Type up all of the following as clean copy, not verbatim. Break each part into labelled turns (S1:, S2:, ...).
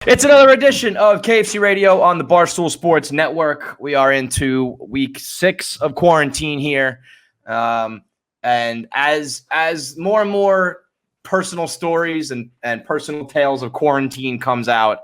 S1: It's another edition of KFC Radio on the Barstool Sports Network. We are into week 6 of quarantine here. And as more and more personal stories and personal tales of quarantine comes out,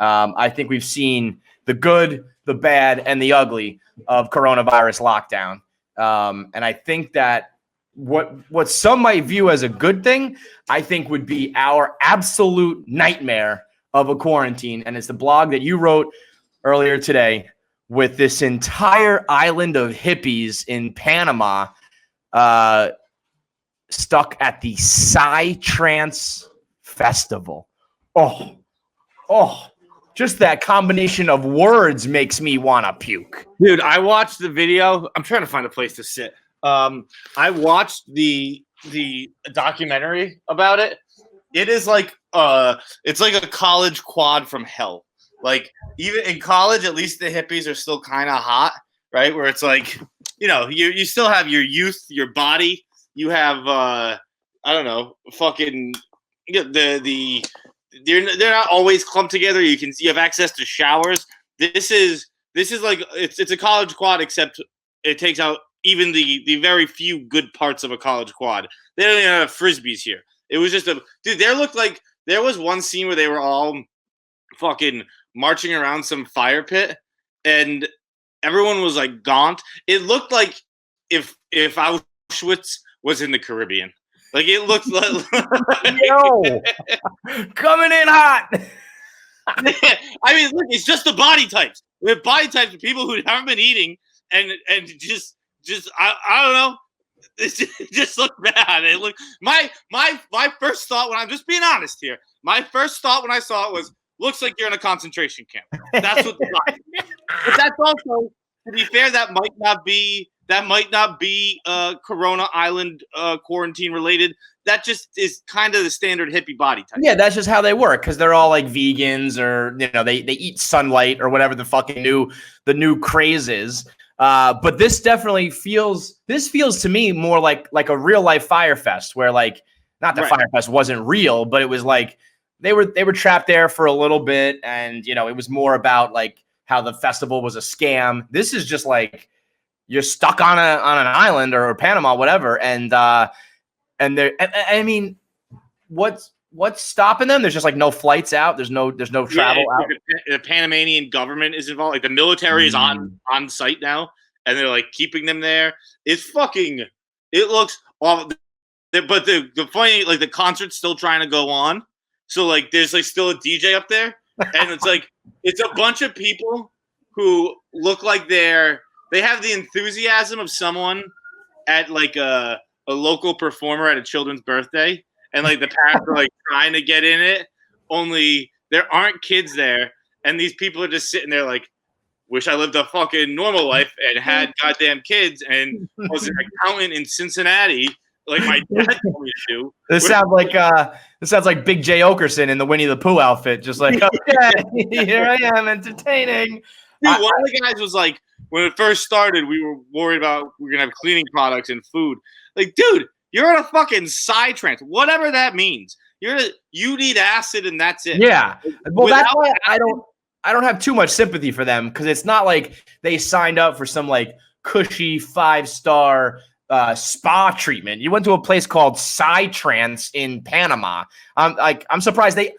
S1: I think we've seen the good, the bad, and the ugly of coronavirus lockdown. And I think that what some might view as a good thing, I think would be our absolute nightmare of a quarantine. And it's the blog that you wrote earlier today with this entire island of hippies in Panama stuck at the psy-trance festival. Just that combination of words makes me want to puke.
S2: Dude, I watched the video. I'm trying to find a place to sit. I watched the documentary about it. It is like it's like a college quad from hell. Like, even in college, at least the hippies are still kind of hot, right? Where it's like, you still have your youth, your body. You have I don't know, fucking they're not always clumped together. You have access to showers. This is like it's a college quad, except it takes out even the very few good parts of a college quad. They don't even have frisbees here. It was just there looked like there was one scene where they were all fucking marching around some fire pit and everyone was like gaunt. It looked like if Auschwitz was in the Caribbean. Like, it looked like
S1: Yo, coming in hot.
S2: I mean, look, it's just the body types. We have body types of people who haven't been eating and just I don't know. It just looked bad. It looked my first thought, when I'm just being honest here, my first thought when I saw it was, looks like you're in a concentration camp. That's what the body. But that's also, to be fair, that might not be Corona Island quarantine related. That just is kind of the standard hippie body type.
S1: Yeah, that's just how they work, because they're all like vegans, or they eat sunlight or whatever the fucking new craze is. But this definitely feels to me more like a real life Fire Fest, where, like, not that Fire Fest wasn't real, but it was like they were trapped there for a little bit, and it was more about like how the festival was a scam. This is just like you're stuck on an island or Panama, whatever, and there. I mean, what's stopping them? There's just like no flights out. There's no travel out.
S2: The Panamanian government is involved. Like, the military is on site now, and they're like keeping them there. It looks awful. But the funny, like, the concert's still trying to go on. So, like, there's like still a DJ up there, and it's like it's a bunch of people who look like they have the enthusiasm of someone at like a local performer at a children's birthday, and like the parents are like trying to get in it, only there aren't kids there, and these people are just sitting there like, wish I lived a fucking normal life and had goddamn kids and was an accountant in Cincinnati like my dad told me to do.
S1: This sounds like Big J Okerson in the Winnie the Pooh outfit, just like, okay, here I am, entertaining.
S2: Dude, one of the guys was like, when it first started, we were worried about we're gonna have cleaning products and food. Like, dude, you're in a fucking psy-trance, whatever that means. You need acid and that's it.
S1: Yeah. Well, that's why I don't have too much sympathy for them, because it's not like they signed up for some like cushy 5-star spa treatment. You went to a place called psy-trance in Panama. I'm surprised they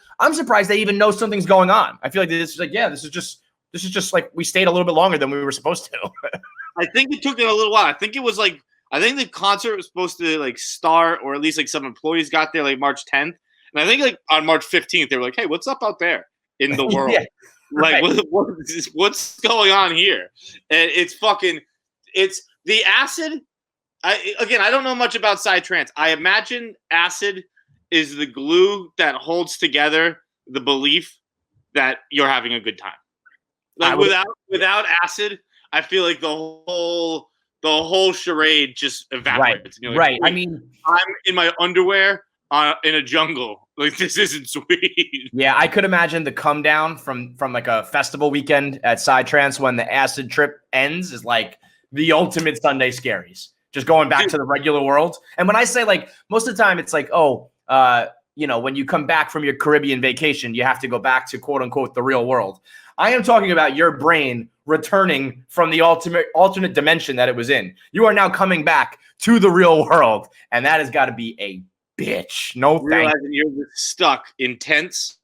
S1: even know something's going on. I feel like this is like, yeah, this is just like we stayed a little bit longer than we were supposed to.
S2: I think it took it a little while. I think the concert was supposed to like start, or at least like some employees got there like March 10th. And I think like on March 15th, they were like, hey, what's up out there in the world?
S1: Yeah,
S2: like, right. What's going on here? And it's the acid. I don't know much about psy-trance. I imagine acid is the glue that holds together the belief that you're having a good time. Like, without acid, I feel like the whole charade just evaporates.
S1: Right. Right. I mean,
S2: I'm in my underwear in a jungle. Like, this isn't sweet.
S1: Yeah, I could imagine the come down from like a festival weekend at psy-trance when the acid trip ends is like the ultimate Sunday scaries. Just going back to the regular world. And when I say, like, most of the time it's like, when you come back from your Caribbean vacation, you have to go back to quote unquote the real world. I am talking about your brain returning from the alternate dimension that it was in. You are now coming back to the real world, and that has got to be a bitch. No thank you.
S2: You're stuck in tents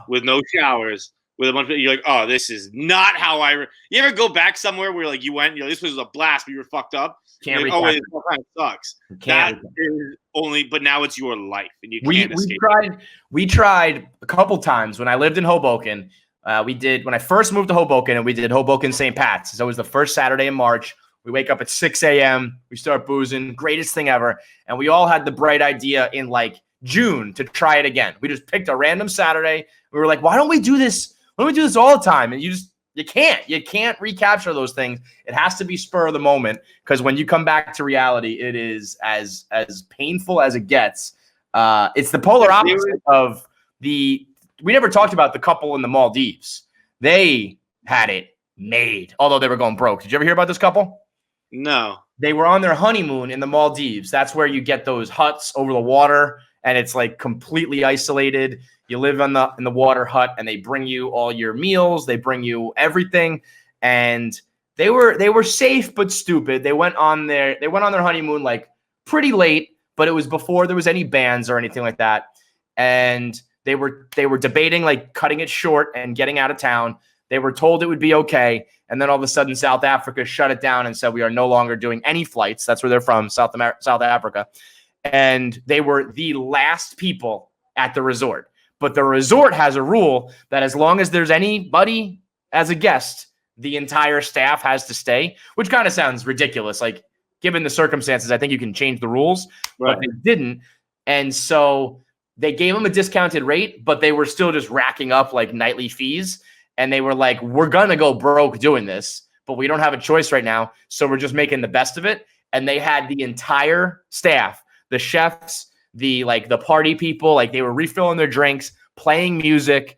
S2: with no showers, with a bunch of, you're like, oh, this is not how you ever go back somewhere where like you went, this was a blast, but you were fucked up.
S1: Can't
S2: like, oh, it kind of sucks. That is but now it's your life, and you can't escape.
S1: We tried a couple times when I lived in Hoboken. When I first moved to Hoboken, and we did Hoboken St. Pat's. So it was the first Saturday in March. We wake up at 6 a.m. We start boozing. Greatest thing ever. And we all had the bright idea in like June to try it again. We just picked a random Saturday. We were like, why don't we do this? Why don't we do this all the time? And you can't recapture those things. It has to be spur of the moment, because when you come back to reality, it is as painful as it gets. It's the polar opposite of we never talked about the couple in the Maldives. They had it made, although they were going broke. Did you ever hear about this couple?
S2: No.
S1: They were on their honeymoon in the Maldives. That's where you get those huts over the water, and it's like completely isolated. You live in the water hut, and they bring you all your meals. They bring you everything, and they were safe but stupid. They went on their honeymoon like pretty late, but it was before there was any bans or anything like that, and they were debating like cutting it short and getting out of town. They were told it would be okay, and then all of a sudden South Africa shut it down and said we are no longer doing any flights. That's where they're from, South Africa, and they were the last people at the resort. But the resort has a rule that as long as there's anybody as a guest, the entire staff has to stay, which kind of sounds ridiculous. Like, given the circumstances, I think you can change the rules, right. But they didn't. And so they gave them a discounted rate, but they were still just racking up like nightly fees. And they were like, we're going to go broke doing this, but we don't have a choice right now. So we're just making the best of it. And they had the entire staff, the chefs, the party people, like they were refilling their drinks, playing music,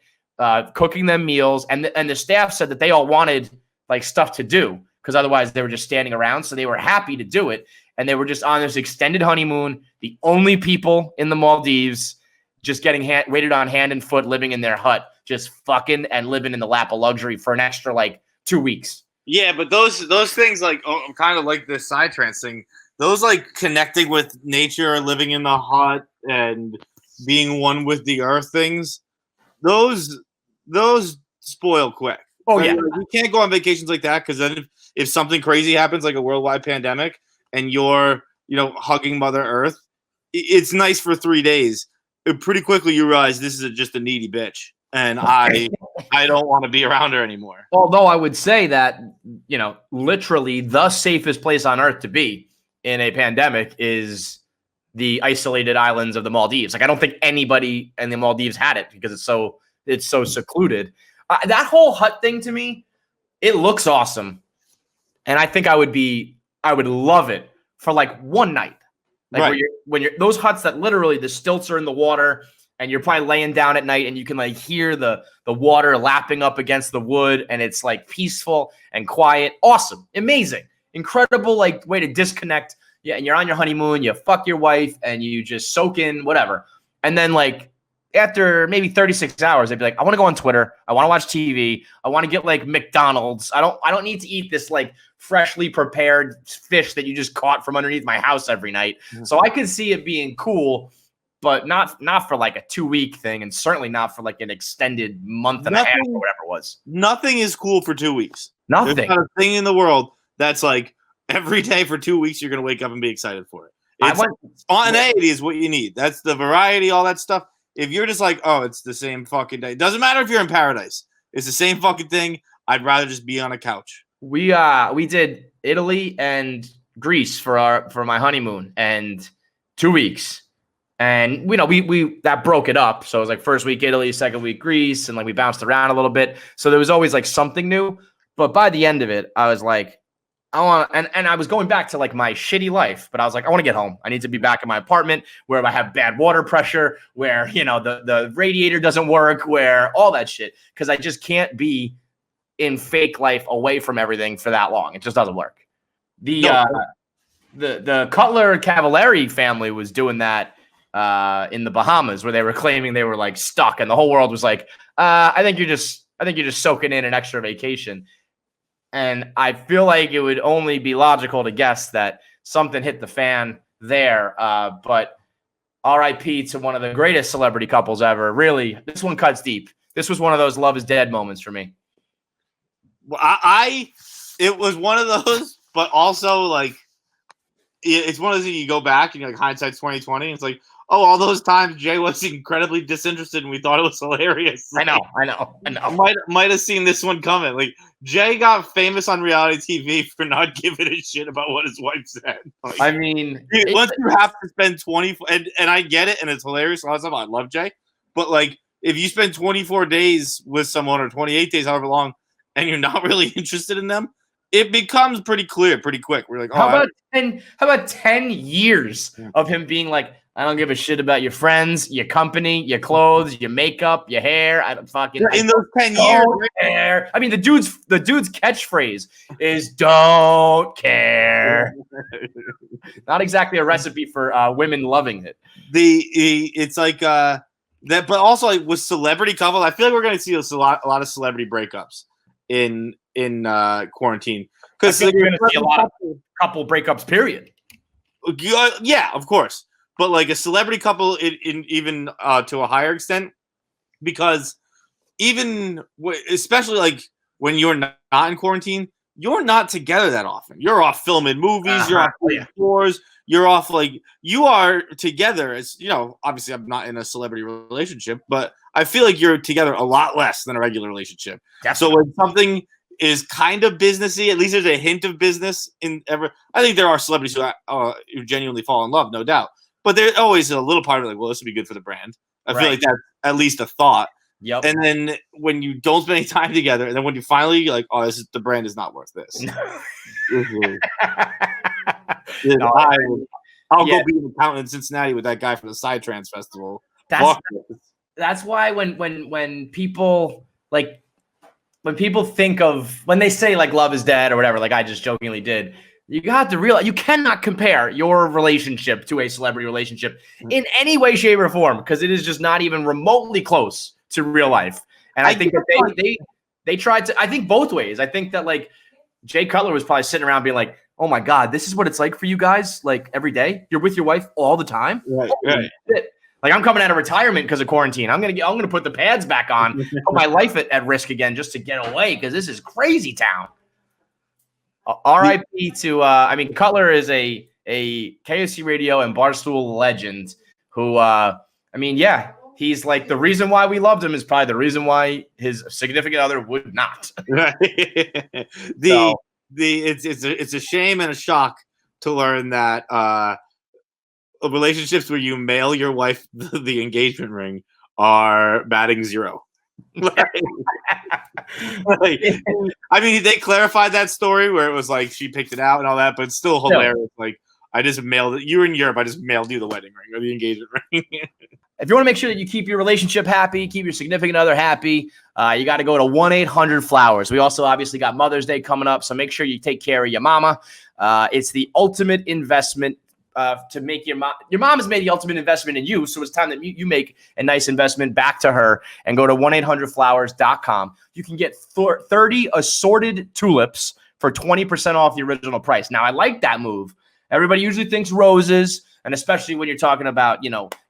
S1: cooking them meals. And the staff said that they all wanted like stuff to do, because otherwise they were just standing around. So they were happy to do it. And they were just on this extended honeymoon, the only people in the Maldives, just getting waited on hand and foot, living in their hut, just fucking and living in the lap of luxury for an extra like 2 weeks.
S2: Yeah, but those things, like, kind of like the psy-trance thing, those like connecting with nature, living in the hut, and being one with the earth things, those spoil quick.
S1: Oh yeah,
S2: you can't go on vacations like that, because then if something crazy happens, like a worldwide pandemic, and you're hugging Mother Earth, it's nice for 3 days. Pretty quickly you realize this is just a needy bitch, and I don't want to be around her anymore.
S1: Although I would say that literally the safest place on earth to be in a pandemic is the isolated islands of the Maldives. Like, I don't think anybody in the Maldives had it, because it's so secluded. That whole hut thing, to me, it looks awesome, and I think I would love it for like one night. Like, right. when you're those huts that literally the stilts are in the water, and you're probably laying down at night, and you can like hear the water lapping up against the wood, and it's like peaceful and quiet. Awesome. Amazing. Incredible like way to disconnect. Yeah, and you're on your honeymoon, you fuck your wife, and you just soak in whatever. And then like after maybe 36 hours, they'd be like, I want to go on Twitter. I want to watch TV. I want to get like McDonald's. I don't need to eat this like freshly prepared fish that you just caught from underneath my house every night. Mm-hmm. So I could see it being cool, but not for like a 2-week thing, and certainly not for like an extended month and a half or whatever it was.
S2: Nothing is cool for 2 weeks.
S1: Nothing.
S2: There's not a thing in the world that's like every day for 2 weeks you're going to wake up and be excited for it. Spontaneity is what you need. That's the variety, all that stuff. If you're just like, oh, it's the same fucking day. Doesn't matter if you're in paradise. It's the same fucking thing. I'd rather just be on a couch.
S1: We did Italy and Greece for my honeymoon, and 2 weeks. And we that broke it up. So it was like first week Italy, second week Greece, and like we bounced around a little bit. So there was always like something new. But by the end of it, I was like, and I was going back to like my shitty life, but I was like, I want to get home. I need to be back in my apartment where I have bad water pressure, where the radiator doesn't work, where all that shit, because I just can't be in fake life away from everything for that long. It just doesn't work. The Cutler Cavallari family was doing that in the Bahamas where they were claiming they were like stuck, and the whole world was like, I think you're just soaking in an extra vacation. And I feel like it would only be logical to guess that something hit the fan there. But RIP to one of the greatest celebrity couples ever. Really, this one cuts deep. This was one of those love is dead moments for me.
S2: It was one of those, but also like it's one of those things you go back and you're like hindsight's 2020. It's like, oh, all those times Jay was incredibly disinterested and we thought it was hilarious.
S1: I know.
S2: Might have seen this one coming. Like Jay got famous on reality TV for not giving a shit about what his wife said. Like,
S1: I mean,
S2: once you have to spend 24, and I get it, and it's hilarious. A lot of stuff I love Jay, but like if you spend 24 days with someone or 28 days, however long, and you're not really interested in them, it becomes pretty clear pretty quick. We're like,
S1: how about 10 years of him being like, I don't give a shit about your friends, your company, your clothes, your makeup, your hair. I don't fucking
S2: in those 10 years.
S1: Care. I mean, the dude's catchphrase is "don't care." Not exactly a recipe for women loving it.
S2: It's like that, but also like with celebrity couples, I feel like we're going to see a lot of celebrity breakups in quarantine, because
S1: you're going to see a lot of couple breakups. Period.
S2: Yeah, of course. But like a celebrity couple, in even to a higher extent, because especially like when you're not in quarantine, you're not together that often. You're off filming movies. You're off playing floors. You're off you are together. As you know, obviously I'm not in a celebrity relationship, but I feel like you're together a lot less than a regular relationship.
S1: Definitely.
S2: So when something is kind of businessy, at least there's a hint of business in every. I think there are celebrities who genuinely fall in love, no doubt. But there's always a little part of like, well, this would be good for the brand. I feel like that's at least a thought.
S1: Yep.
S2: And then when you don't spend any time together, and then when you finally like, oh, the brand is not worth this. I'll go be an accountant in Cincinnati with that guy from the psy-trance festival.
S1: That's why when people think of, when they say like love is dead or whatever, like I just jokingly did, you got to realize you cannot compare your relationship to a celebrity relationship in any way, shape, or form, because it is just not even remotely close to real life. And I think that they tried to. I think both ways. I think that like Jay Cutler was probably sitting around being like, "Oh my God, this is what it's like for you guys. Like every day, you're with your wife all the time.
S2: Right.
S1: Like I'm coming out of retirement because of quarantine. I'm gonna put the pads back on, put my life at risk again just to get away because this is crazy town." RIP to Cutler is a KFC Radio and Barstool legend who he's like the reason why we loved him is probably the reason why his significant other would not.
S2: It's a shame and a shock to learn that relationships where you mail your wife the engagement ring are batting zero. They clarified that story where it was like she picked it out and all that, but it's still hilarious. Like I just mailed it. You were in Europe. I just mailed you the wedding ring or the engagement ring.
S1: If you want to make sure that you keep your relationship happy, keep your significant other happy, you got to go to 1-800-Flowers. We also obviously got Mother's Day coming up, so make sure you take care of your mama. It's the ultimate investment to make your mom has made the ultimate investment in you. So it's time that you make a nice investment back to her and go to 1-800-Flowers.com. You can get 30 assorted tulips for 20% off the original price. Now I like that move. Everybody usually thinks roses, and especially when you're talking about,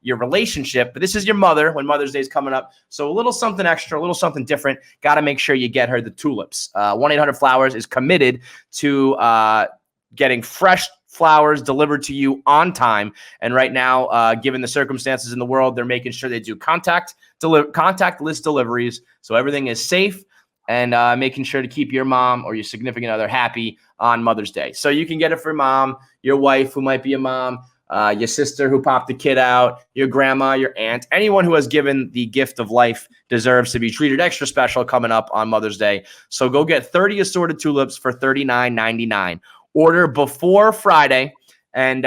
S1: your relationship, but this is your mother when Mother's Day is coming up. So a little something extra, a little something different. Got to make sure you get her the tulips. 1-800-Flowers is committed to getting fresh flowers delivered to you on time. And right now, given the circumstances in the world, they're making sure they do contactless deliveries. So everything is safe and making sure to keep your mom or your significant other happy on Mother's Day. So you can get it for mom, your wife who might be a mom, your sister who popped the kid out, your grandma, your aunt, anyone who has given the gift of life deserves to be treated extra special coming up on Mother's Day. So go get 30 assorted tulips for $39.99. Order before Friday, and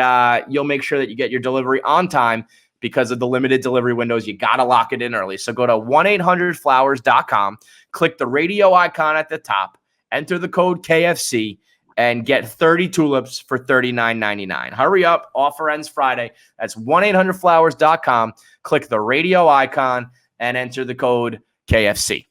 S1: you'll make sure that you get your delivery on time because of the limited delivery windows. You got to lock it in early. So go to 1-800-Flowers.com, click the radio icon at the top, enter the code KFC, and get 30 tulips for $39.99. Hurry up. Offer ends Friday. That's 1-800-Flowers.com. Click the radio icon and enter the code KFC.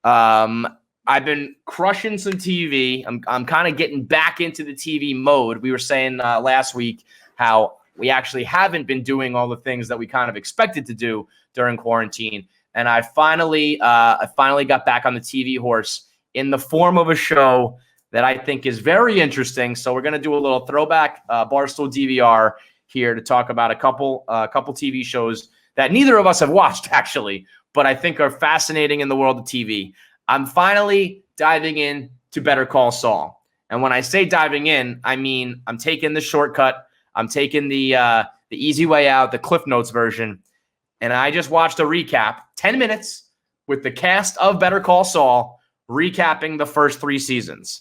S1: I've been crushing some TV. I'm kind of getting back into the TV mode. We were saying last week how we actually haven't been doing all the things that we kind of expected to do during quarantine. And I finally got back on the TV horse in the form of a show that I think is very interesting. So we're going to do a little throwback Barstool DVR here to talk about a couple TV shows that neither of us have watched, actually, but I think are fascinating in the world of TV. I'm finally diving in to Better Call Saul. And when I say diving in, I mean I'm taking the shortcut. I'm taking the easy way out, the Cliff Notes version. And I just watched a recap, 10 minutes, with the cast of Better Call Saul recapping the first 3 seasons.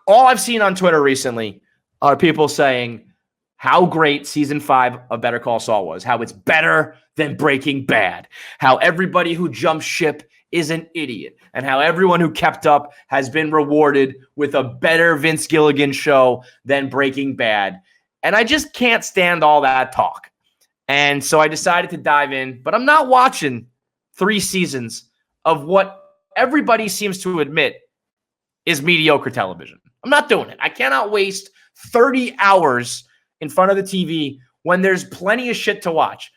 S1: All I've seen on Twitter recently are people saying how great season 5 of Better Call Saul was, how it's better than Breaking Bad, how everybody who jumped ship is an idiot, and how everyone who kept up has been rewarded with a better Vince Gilligan show than Breaking Bad. And I just can't stand all that talk. And so I decided to dive in, but I'm not watching 3 seasons of what everybody seems to admit is mediocre television. I'm not doing it. I cannot waste 30 hours in front of the TV when there's plenty of shit to watch.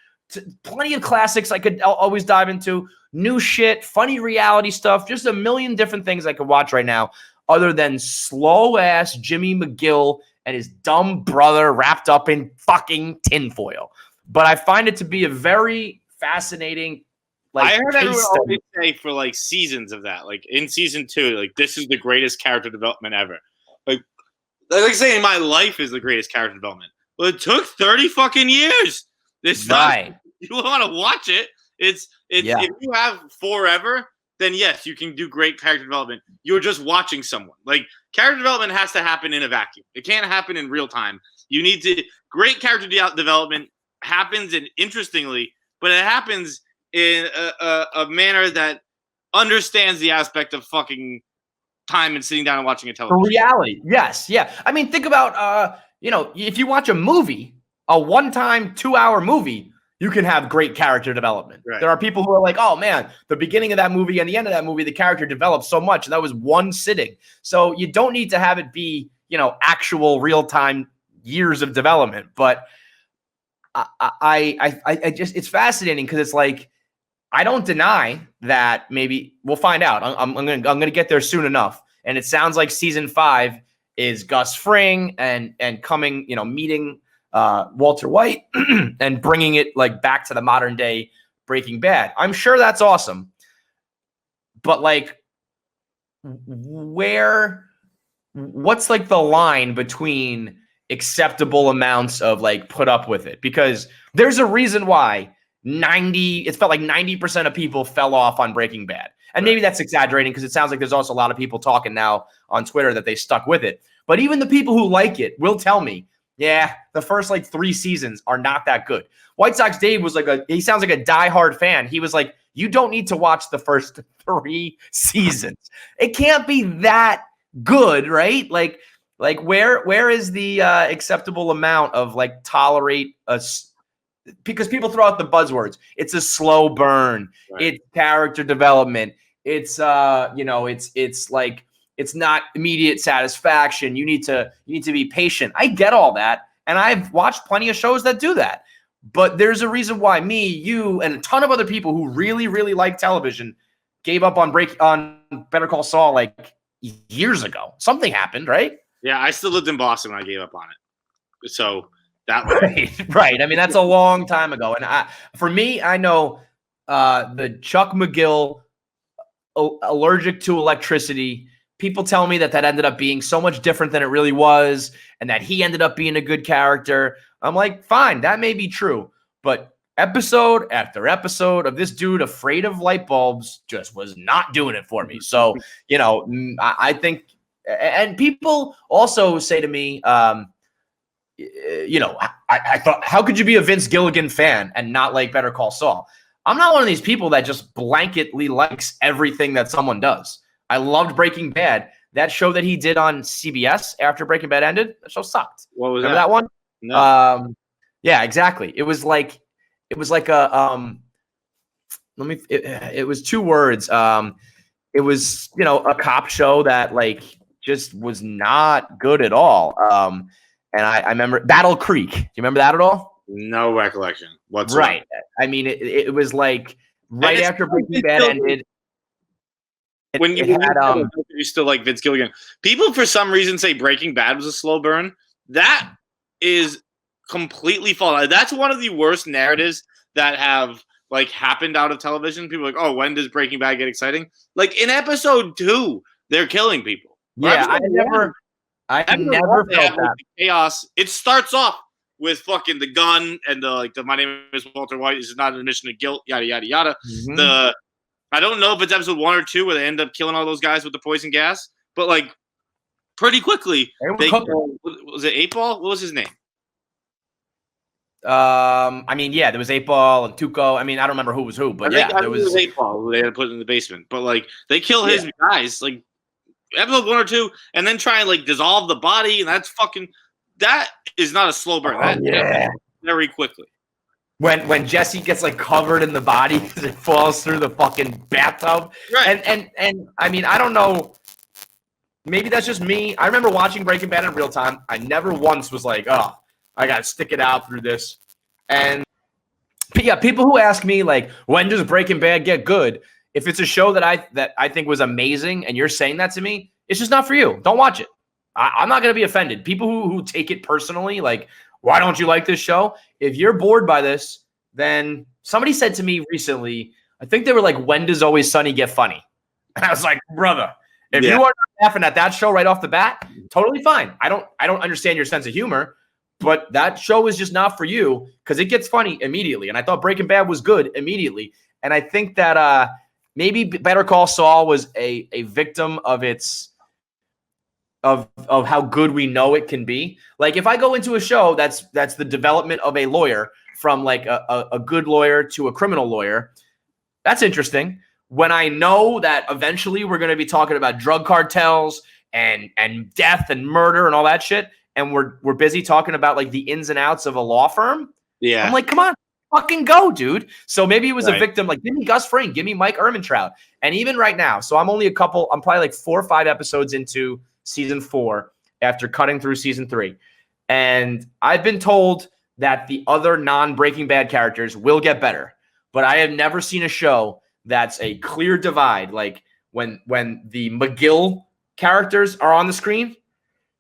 S1: Plenty of classics I could always dive into, new shit, funny reality stuff, just a million different things I could watch right now other than slow-ass Jimmy McGill and his dumb brother wrapped up in fucking tinfoil. But I find it to be a very fascinating,
S2: I heard everyone always say for like seasons of that, like in season 2, like this is the greatest character development ever. Like saying my life is the greatest character development. Well, it took 30 fucking years. This time, you want to watch it. If you have forever, then yes, you can do great character development. You're just watching someone. Like character development has to happen in a vacuum. It can't happen in real time. You need to great character development happens interestingly, but it happens in a manner that understands the aspect of fucking time and sitting down and watching a television.
S1: For reality, yes, yeah. I mean, think about if you watch a movie, a one-time 2-hour movie, you can have great character development. Right. There are people who are like, oh man, the beginning of that movie and the end of that movie, the character developed so much, and that was one sitting. So you don't need to have it be, actual real-time years of development. But I just, it's fascinating because it's like, I don't deny that maybe we'll find out. I'm gonna get there soon enough. And it sounds like season 5 is Gus Fring and coming, meeting Walter White and bringing it like back to the modern day Breaking Bad. I'm sure that's awesome. But like, what's like the line between acceptable amounts of like put up with it? Because there's a reason why it felt like 90% of people fell off on Breaking Bad. And maybe that's exaggerating because it sounds like there's also a lot of people talking now on Twitter that they stuck with it. But even the people who like it will tell me, yeah, the first like 3 seasons are not that good. White Sox Dave was he sounds like a diehard fan. He was like, you don't need to watch the first 3 seasons. It can't be that good, right? Like where is the acceptable amount of like tolerate because people throw out the buzzwords. It's a slow burn. Right. It's character development. It's it's like it's not immediate satisfaction. You need to be patient. I get all that, and I've watched plenty of shows that do that. But there's a reason why me, you, and a ton of other people who really, really like television gave up on Better Call Saul like years ago. Something happened, right?
S2: Yeah, I still lived in Boston when I gave up on it. So that
S1: right. I mean, that's a long time ago. And I know the Chuck McGill allergic to electricity. People tell me that ended up being so much different than it really was, and that he ended up being a good character. I'm like, fine, that may be true, but episode after episode of this dude afraid of light bulbs just was not doing it for me. So, I think, and people also say to me, I thought, how could you be a Vince Gilligan fan and not like Better Call Saul? I'm not one of these people that just blanketly likes everything that someone does. I loved Breaking Bad. that show that he did on CBS after Breaking Bad ended. That show sucked.
S2: What was
S1: Remember that one?
S2: No.
S1: Yeah, exactly. It was like a it was 2 words. It was, a cop show that like just was not good at all. And I remember Battle Creek. Do you remember that at all?
S2: No recollection whatsoever.
S1: Right. I mean, it was like right after Breaking Bad ended.
S2: When you still like Vince Gilligan, people for some reason say Breaking Bad was a slow burn. That is completely false. That's one of the worst narratives that have like happened out of television. People are like, oh, when does Breaking Bad get exciting? Like in episode 2, they're killing people.
S1: Yeah, I never felt that
S2: chaos. It starts off with fucking the gun and the my name is Walter White. This is not an admission of guilt. Yada yada yada.
S1: Mm-hmm.
S2: I don't know if it's episode 1 or 2 where they end up killing all those guys with the poison gas, but like pretty quickly, was it 8 Ball? What was his name?
S1: I mean, yeah, there was 8 Ball and Tuco. I mean, I don't remember who was who, but there was
S2: 8 Ball who they had to put in the basement. But like they kill his guys, like episode 1 or 2, and then try and like dissolve the body, and that is not a slow burn. That very quickly.
S1: When Jesse gets like covered in the body because it falls through the fucking bathtub.
S2: Right.
S1: And I mean, I don't know. Maybe that's just me. I remember watching Breaking Bad in real time. I never once was like, oh, I got to stick it out through this. And yeah, people who ask me like, when does Breaking Bad get good? If it's a show that I think was amazing and you're saying that to me, it's just not for you. Don't watch it. I'm not going to be offended. People who take it personally, like, why don't you like this show? If you're bored by this, then somebody said to me recently, I think they were like, when does Always Sunny get funny? And I was like, brother, if you are not laughing at that show right off the bat, totally fine. I don't understand your sense of humor, but that show is just not for you because it gets funny immediately. And I thought Breaking Bad was good immediately. And I think that maybe Better Call Saul was a victim of its of how good we know it can be. Like if I go into a show that's the development of a lawyer from like a good lawyer to a criminal lawyer, that's interesting. When I know that eventually we're going to be talking about drug cartels and death and murder and all that shit, and we're busy talking about like the ins and outs of a law firm.
S2: Yeah.
S1: I'm like, come on, fucking go, dude. So maybe it was a victim. Like, give me Gus Fring, give me Mike Ehrmantraut. And even right now, so I'm probably like 4 or 5 episodes into season 4 after cutting through season 3. And I've been told that the other non-Breaking Bad characters will get better. But I have never seen a show that's a clear divide. Like when the McGill characters are on the screen,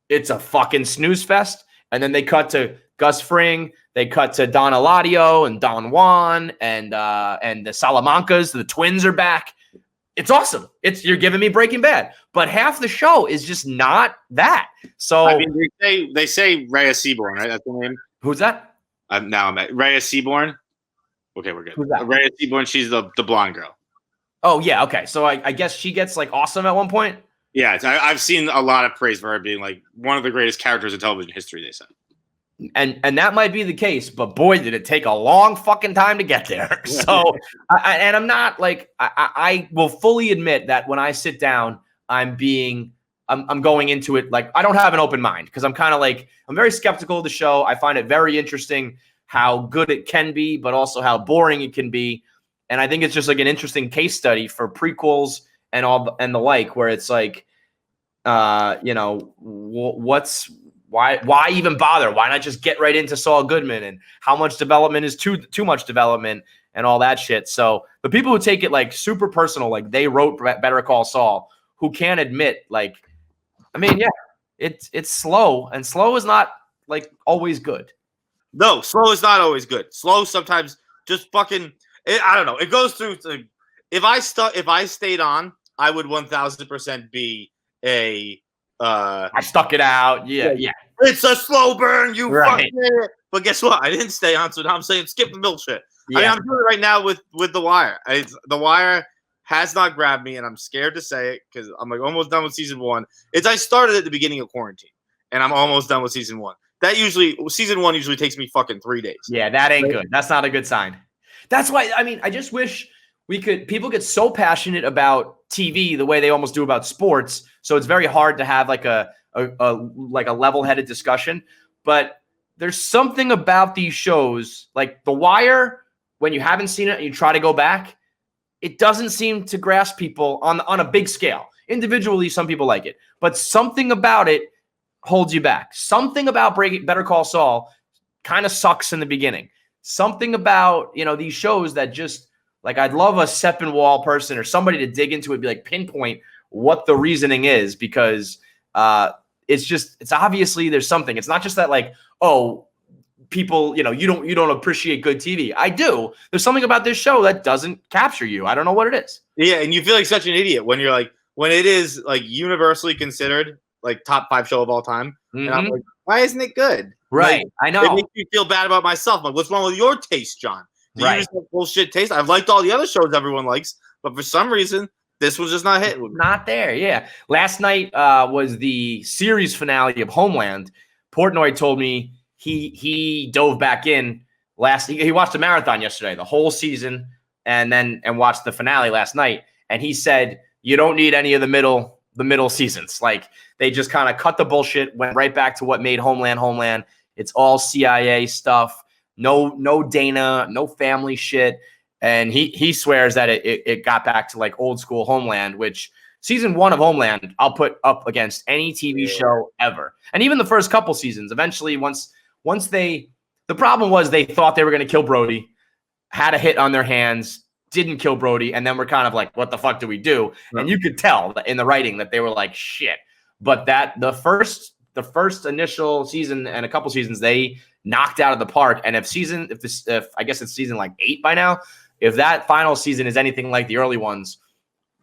S1: it's a fucking snooze fest. And then they cut to Gus Fring, they cut to Don Eladio and Don Juan and the Salamancas, the twins are back. It's awesome. You're giving me Breaking Bad, but half the show is just not that. So
S2: I mean, they say Rhea Seaborn, right? That's the name.
S1: Who's that?
S2: I'm at Rhea Seaborn. Okay, we're good.
S1: Who's that?
S2: Rhea Seaborn. She's the blonde girl.
S1: Oh yeah, okay. So I guess she gets like awesome at one point.
S2: Yeah, I've seen a lot of praise for her being like one of the greatest characters in television history. They said.
S1: And that might be the case, but boy, did it take a long fucking time to get there. So, I'm not like, I will fully admit that when I sit down, I'm going into it like I don't have an open mind because I'm kind of like, I'm very skeptical of the show. I find it very interesting how good it can be, but also how boring it can be. And I think it's just like an interesting case study for prequels and the like, where it's like, why even bother? Why not just get right into Saul Goodman and how much development is too much development and all that shit. So the people who take it like super personal, like they wrote Better Call Saul, who can't admit like, I mean, yeah, it's slow, and slow is not like always good.
S2: No, slow is not always good. Slow sometimes just fucking. I don't know. It goes through. If I stayed on, I would 1000% be a.
S1: I stuck it out. Yeah.
S2: It's a slow burn, you
S1: right.
S2: fucking idiot. But guess what? I didn't stay on, so now I'm saying skip the bullshit. Yeah. I mean, I'm doing it right now with The Wire. The Wire has not grabbed me, and I'm scared to say it because I'm like almost done with season 1. I started at the beginning of quarantine, and I'm almost done with season 1. Season 1 usually takes me fucking 3 days.
S1: Yeah, that ain't good. That's not a good sign. That's why, I mean, I just wish people get so passionate about TV the way they almost do about sports. So it's very hard to have like a level-headed discussion. But there's something about these shows, like The Wire, when you haven't seen it and you try to go back, it doesn't seem to grasp people on a big scale. Individually, some people like it, but something about it holds you back. Something about Better Call Saul kind of sucks in the beginning. Something about, these shows that just, like, I'd love a Seppenwall person or somebody to dig into it, be like, pinpoint what the reasoning is, because it's obviously there's something. It's not just that, like, oh, people, you don't appreciate good TV. I do. There's something about this show that doesn't capture you. I don't know what it is.
S2: Yeah, and you feel like such an idiot when it is like universally considered like top 5 show of all time. Mm-hmm. And I'm like, why isn't it good?
S1: Right.
S2: Like,
S1: I know.
S2: It makes me feel bad about myself. I'm like, what's wrong with your taste, John? Do you just have bullshit taste? I've liked all the other shows everyone likes, but for some reason, this was just not hitting.
S1: Not there. Yeah. Last night was the series finale of Homeland. Portnoy told me he dove back in he watched a marathon yesterday, the whole season, and watched the finale last night. And he said, you don't need any of the middle seasons. Like, they just kind of cut the bullshit, went right back to what made Homeland. It's all CIA stuff. No Dana, no family shit. And he swears that it got back to like old school Homeland, which season 1 of Homeland, I'll put up against any TV show ever. And even the first couple seasons, eventually the problem was they thought they were going to kill Brody, had a hit on their hands, didn't kill Brody, and then we're kind of like, what the fuck do we do? Right. And you could tell in the writing that they were like, shit. But the first initial season and a couple seasons, they knocked out of the park. And if I guess it's season like 8 by now, if that final season is anything like the early ones,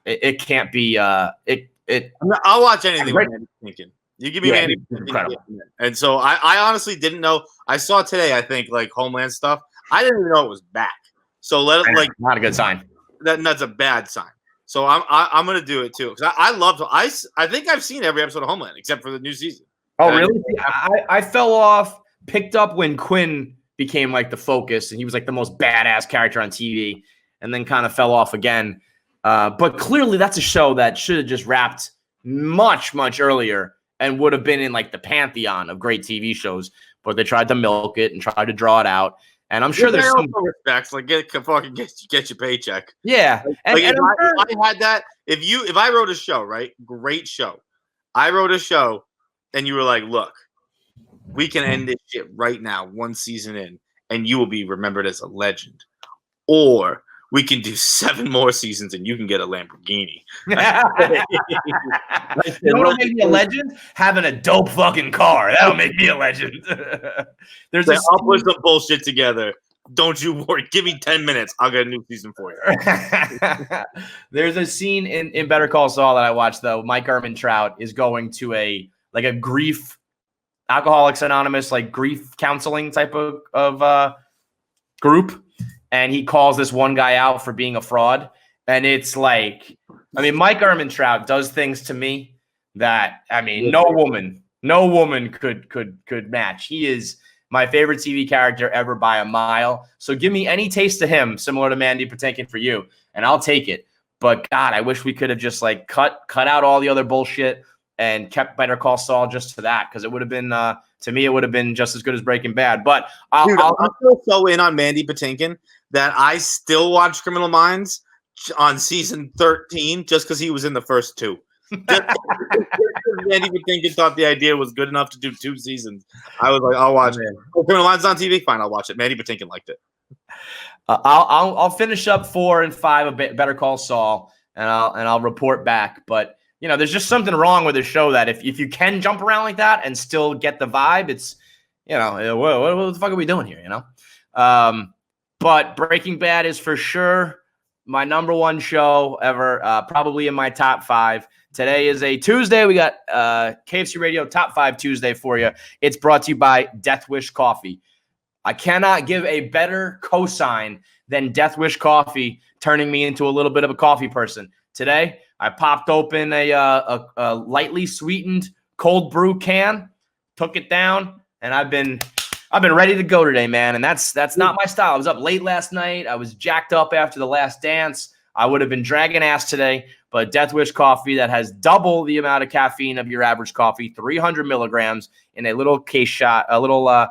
S1: it can't be. I'll
S2: watch anything with Mandy Patinkin. You give me Mandy Patinkin.
S1: Incredible.
S2: And so I honestly didn't know. I saw today, I think, like Homeland stuff. I didn't even know it was back. So not
S1: a good sign.
S2: That's a bad sign. So I'm gonna do it too, because I think I've seen every episode of Homeland except for the new season.
S1: Oh, really? I fell off, picked up when Quinn became like the focus, and he was like the most badass character on TV, and then kind of fell off again. But clearly that's a show that should have just wrapped much, much earlier and would have been in like the pantheon of great TV shows. But they tried to milk it and tried to draw it out. And I'm sure there's some
S2: respects, like get your paycheck.
S1: Yeah.
S2: If I had that, if I wrote a show, right? Great show. I wrote a show and you were like, look, we can end this shit right now, 1 season in, and you will be remembered as a legend. Or we can do 7 more seasons and you can get a Lamborghini.
S1: You know what'll make me a legend? Having a dope fucking car. That'll make me a legend.
S2: I'll put some bullshit together. Don't you worry. Give me 10 minutes. I'll get a new season for you.
S1: There's a scene in Better Call Saul that I watched, though. Mike Ehrmantraut is going to a grief, Alcoholics Anonymous, like grief counseling type of group. And he calls this one guy out for being a fraud. And it's like, Mike Ehrmantraut does things to me that, no woman could match. He is my favorite TV character ever by a mile. So give me any taste of him, similar to Mandy Patinkin for you, and I'll take it. But God, I wish we could have just like cut out all the other bullshit and kept Better Call Saul just to that, because it would have been, to me, it would have been just as good as Breaking Bad. But
S2: I'm still so in on Mandy Patinkin that I still watch Criminal Minds on season 13 just because he was in the first 2. Mandy Patinkin thought the idea was good enough to do 2 seasons. I was like, I'll watch it. Oh, Criminal Minds on TV? Fine, I'll watch it. Mandy Patinkin liked it.
S1: I'll finish up 4 and 5 of Better Call Saul, and I'll report back. But there's just something wrong with the show that if you can jump around like that and still get the vibe, it's what the fuck are we doing here? But Breaking Bad is for sure my number 1 show ever, probably in my top 5. Today is a Tuesday. We got KFC Radio Top 5 Tuesday for you. It's brought to you by Death Wish Coffee. I cannot give a better cosign than Death Wish Coffee turning me into a little bit of a coffee person. Today, I popped open a lightly sweetened cold brew can, took it down, and I've been I've been ready to go today, man, and that's not my style. I was up late last night. I was jacked up after the last dance. I would have been dragging ass today, but Death Wish coffee that has double the amount of caffeine of your average coffee, 300 milligrams in a little case shot, a little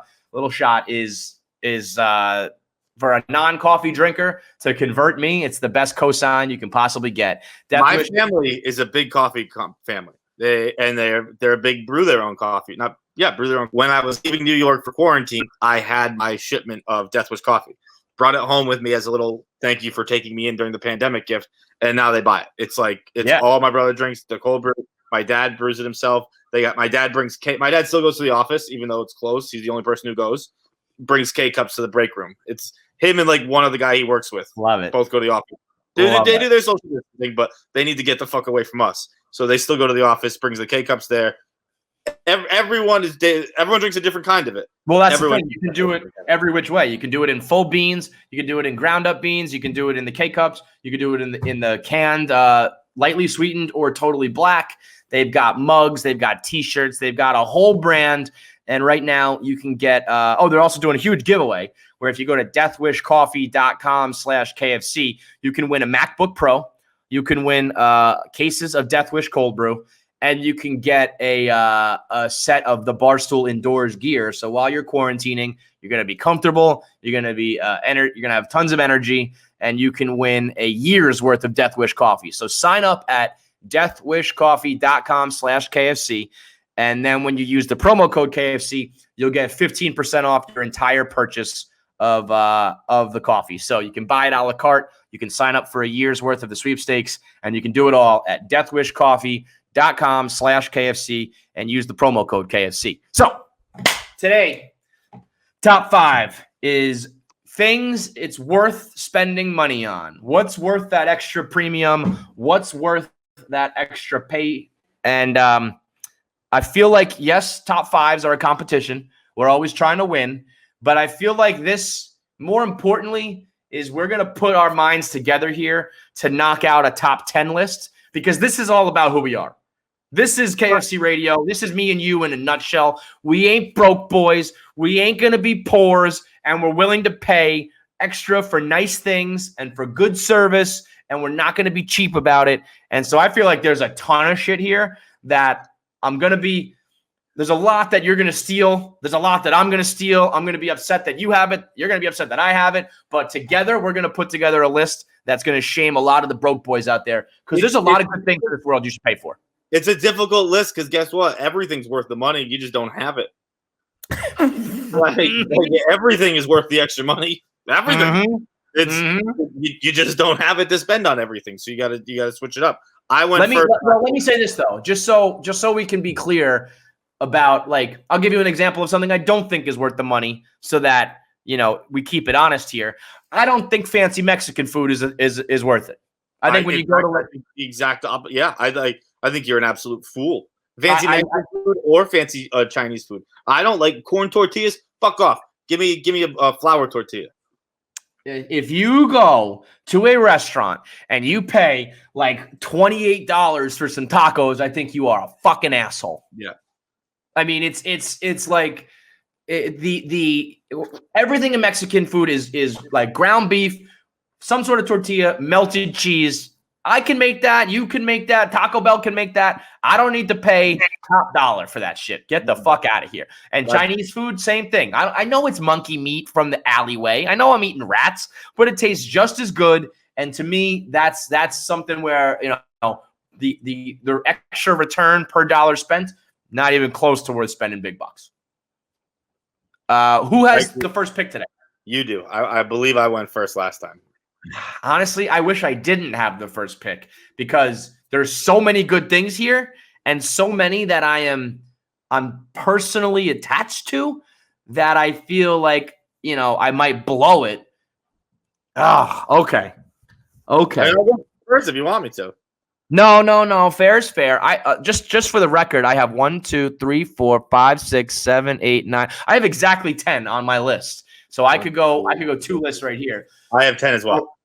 S1: shot is for a non-coffee drinker to convert me. It's the best cosign you can possibly get.
S2: My family is a big coffee family. They're a big brew their own coffee. Brew their own. When I was leaving New York for quarantine, I had my shipment of Death Wish coffee. Brought it home with me as a little thank you for taking me in during the pandemic gift, and now they buy it. It's all my brother drinks. The cold brew. My dad brews it himself. My dad brings K. My dad still goes to the office even though it's closed. He's the only person who goes. Brings K cups to the break room. It's him and like one other guy he works with.
S1: Love it.
S2: Both go to the office. They do their social distancing, but they need to get the fuck away from us. So they still go to the office. Brings the K cups there. Everyone drinks a different kind of it.
S1: Well, that's the thing. You can do it every which way. You can do it in full beans. You can do it in ground up beans. You can do it in the K cups. You can do it in the canned, lightly sweetened or totally black. They've got mugs. They've got T-shirts. They've got a whole brand. And right now you can get. They're also doing a huge giveaway where if you go to deathwishcoffee.com/KFC, you can win a MacBook Pro. You can win cases of Death Wish cold brew. And you can get a set of the Barstool indoors gear. So while you're quarantining, you're going to be comfortable. You're going to be you're going to have tons of energy, and you can win a year's worth of Death Wish coffee. So sign up at deathwishcoffee.com/KFC, and then when you use the promo code KFC, you'll get 15% off your entire purchase of the coffee. So you can buy it a la carte. You can sign up for a year's worth of the sweepstakes, and you can do it all at deathwishcoffee.com/KFC and use the promo code KFC. So today, top 5 is things it's worth spending money on. What's worth that extra premium? What's worth that extra pay? And I feel like, yes, top 5s are a competition. We're always trying to win. But I feel like this, more importantly, is we're going to put our minds together here to knock out a top 10 list, because this is all about who we are. This is KFC Radio. This is me and you in a nutshell. We ain't broke boys. We ain't going to be poors, and we're willing to pay extra for nice things and for good service, and we're not going to be cheap about it. And so I feel like there's a ton of shit here that there's a lot that you're going to steal. There's a lot that I'm going to steal. I'm going to be upset that you have it. You're going to be upset that I have it. But together, we're going to put together a list that's going to shame a lot of the broke boys out there, because there's a lot of good things in this world you should pay for.
S2: It's a difficult list because guess what? Everything's worth the money. You just don't have it. Everything is worth the extra money. Everything. You just don't have it to spend on everything. So you got to switch it up. Let me say this though, just so we can be clear about, like, I'll give you an example of something I don't think is worth the money, so that we keep it honest here. I don't think fancy Mexican food is worth it. I think when you go to the exact opposite. Yeah, I think you're an absolute fool. Fancy Mexican food or fancy Chinese food. I don't like corn tortillas. Fuck off. Give me a flour tortilla.
S1: If you go to a restaurant and you pay like $28 for some tacos, I think you are a fucking asshole.
S2: Yeah.
S1: I mean, it's like the everything in Mexican food is like ground beef, some sort of tortilla, melted cheese. I can make that. You can make that. Taco Bell can make that. I don't need to pay top dollar for that shit. Get the fuck out of here. And Chinese food, same thing. I know it's monkey meat from the alleyway. I know I'm eating rats, but it tastes just as good. And to me, that's something where the extra return per dollar spent, not even close to worth spending big bucks. Who has the first pick today?
S2: You do. I believe I went first last time.
S1: Honestly, I wish I didn't have the first pick, because there's so many good things here and so many that I'm personally attached to, that I feel like, I might blow it. Oh, okay.
S2: I'll go first if you want me to.
S1: No. Fair is fair. I just for the record, I have 1, 2, 3, 4, 5, 6, 7, 8, 9. I have exactly 10 on my list. So I could go 2 lists right here.
S2: I have 10 as well.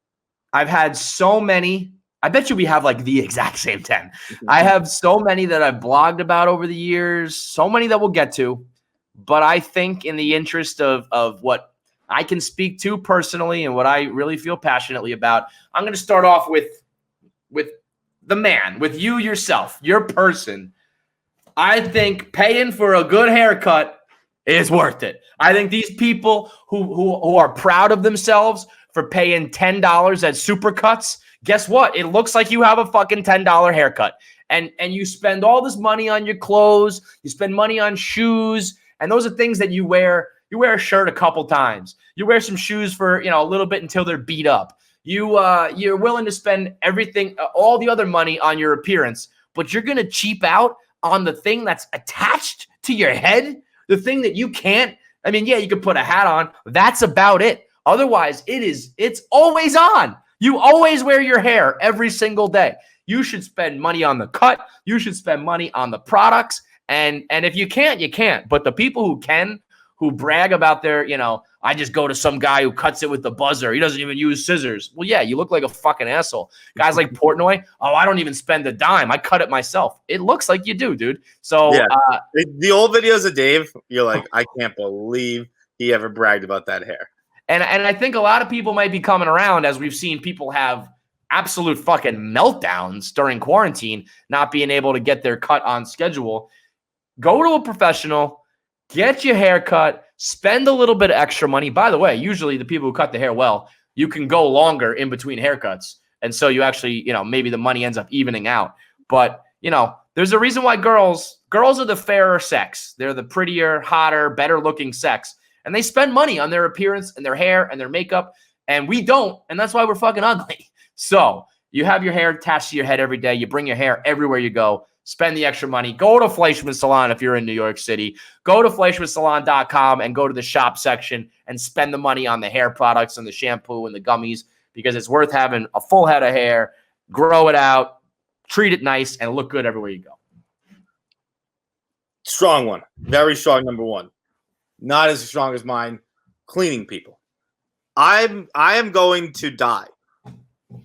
S1: I've had so many. I bet you we have like the exact same 10. I have so many that I've blogged about over the years, so many that we'll get to. But I think in the interest of what I can speak to personally and what I really feel passionately about, I'm going to start off with the man, with you yourself, your person. I think paying for a good haircut is worth it. I think these people who are proud of themselves for paying $10 at Supercuts, guess what? It looks like you have a fucking $10 haircut. And you spend all this money on your clothes, you spend money on shoes, and those are things that you wear. You wear a shirt a couple times. You wear some shoes for, a little bit until they're beat up. You're willing to spend everything, all the other money on your appearance, but you're going to cheap out on the thing that's attached to your head, the thing that you can't. I mean, yeah, you could put a hat on. That's about it. Otherwise, it's always on. You always wear your hair every single day. You should spend money on the cut. You should spend money on the products. And if you can't, you can't. But the people who can, who brag about their, I just go to some guy who cuts it with the buzzer. He doesn't even use scissors. Well, yeah, you look like a fucking asshole. Guys like Portnoy, I don't even spend a dime. I cut it myself. It looks like you do, dude. So
S2: yeah. The old videos of Dave, you're like, I can't believe he ever bragged about that hair.
S1: And I think a lot of people might be coming around, as we've seen people have absolute fucking meltdowns during quarantine, not being able to get their cut on schedule. Go to a professional, get your hair cut, spend a little bit of extra money. By the way, usually the people who cut the hair well, you can go longer in between haircuts. And so you actually, maybe the money ends up evening out. But, there's a reason why girls are the fairer sex. They're the prettier, hotter, better looking sex. And they spend money on their appearance and their hair and their makeup. And we don't. And that's why we're fucking ugly. So you have your hair attached to your head every day. You bring your hair everywhere you go. Spend the extra money. Go to Fleischman Salon if you're in New York City. Go to FleischmanSalon.com and go to the shop section and spend the money on the hair products and the shampoo and the gummies, because it's worth having a full head of hair, grow it out, treat it nice, and look good everywhere you go.
S2: Strong one. Very strong number one. Not as strong as mine. Cleaning people. I am going to die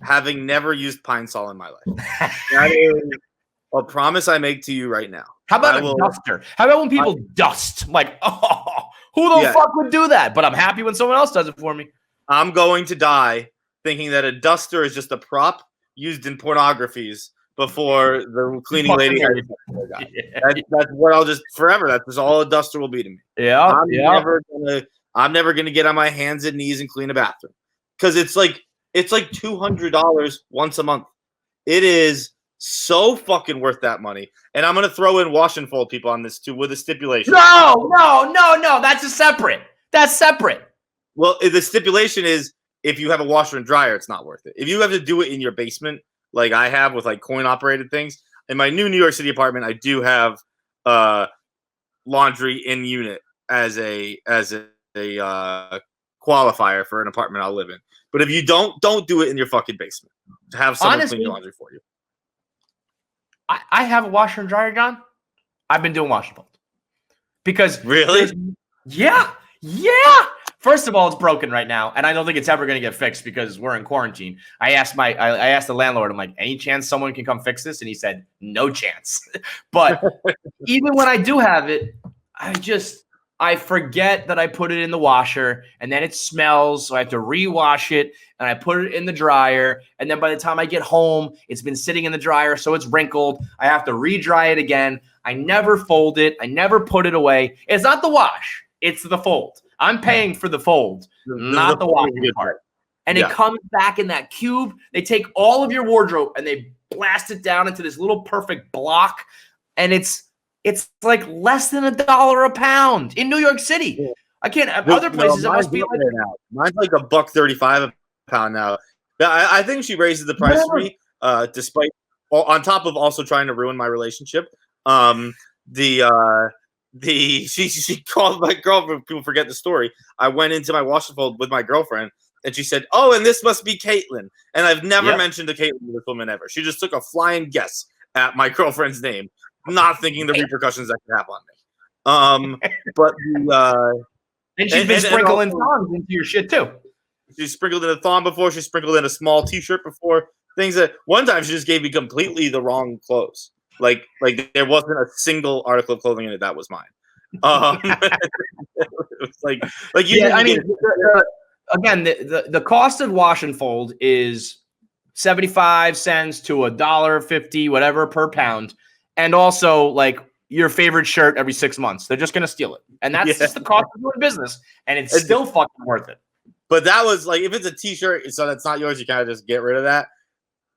S2: having never used Pine Sol in my life. That is a promise I make to you right now.
S1: How about a duster? How about when people dust? I'm like, who the fuck would do that? But I'm happy when someone else does it for me.
S2: I'm going to die thinking that a duster is just a prop used in pornographies before the cleaning lady has that's what I'll just forever. That's just all a duster will be to me.
S1: Yeah.
S2: I'm never gonna get on my hands and knees and clean a bathroom, because it's like $200 once a month. It is so fucking worth that money. And I'm gonna throw in wash and fold people on this too, with a stipulation.
S1: No. That's separate. Well,
S2: the stipulation is if you have a washer and dryer, it's not worth it. If you have to do it in your basement, like I have with like coin operated things, in my new New York City apartment, I do have laundry in unit as a qualifier for an apartment I'll live in. But if you don't do it in your fucking basement. Have someone clean your laundry for you.
S1: I have a washer and dryer, John. I've been doing wash and fold. Because
S2: really?
S1: Yeah. First of all, it's broken right now, and I don't think it's ever going to get fixed because we're in quarantine. I asked the landlord, I'm like, any chance someone can come fix this? And he said, no chance. But even when I do have it, I forget that I put it in the washer, and then it smells, so I have to rewash it, and I put it in the dryer, and then by the time I get home, it's been sitting in the dryer, so it's wrinkled. I have to re-dry it again. I never fold it. I never put it away. It's not the wash. It's the fold. I'm paying for the fold, not the washing part. And it comes back in that cube. They take all of your wardrobe, and they blast it down into this little perfect block, and it's like less than $1 a pound in New York City. Yeah. I can't. Other places, it must be like
S2: mine's like $1.35 a pound now. I think she raises the price for me, despite on top of also trying to ruin my relationship. She called my girlfriend. People forget the story. I went into my wash and fold with my girlfriend, and she said, "Oh, and this must be Caitlin." And I've never mentioned to Caitlin this woman ever. She just took a flying guess at my girlfriend's name, not thinking the repercussions that could have on me. But
S1: and she's been sprinkling thongs into your shit too.
S2: She sprinkled in a thong before. She sprinkled in a small T-shirt before. Things that one time she just gave me completely the wrong clothes. Like there wasn't a single article of clothing in it that was mine. It was like you.
S1: Yeah, I mean, again, the cost of wash and fold is 75 cents to $1.50, whatever per pound, and also like your favorite shirt every 6 months. They're just gonna steal it, and that's just the cost of doing business, and it's still fucking worth it.
S2: But that was like, if it's a T-shirt, so that's not yours, you kind of just get rid of that.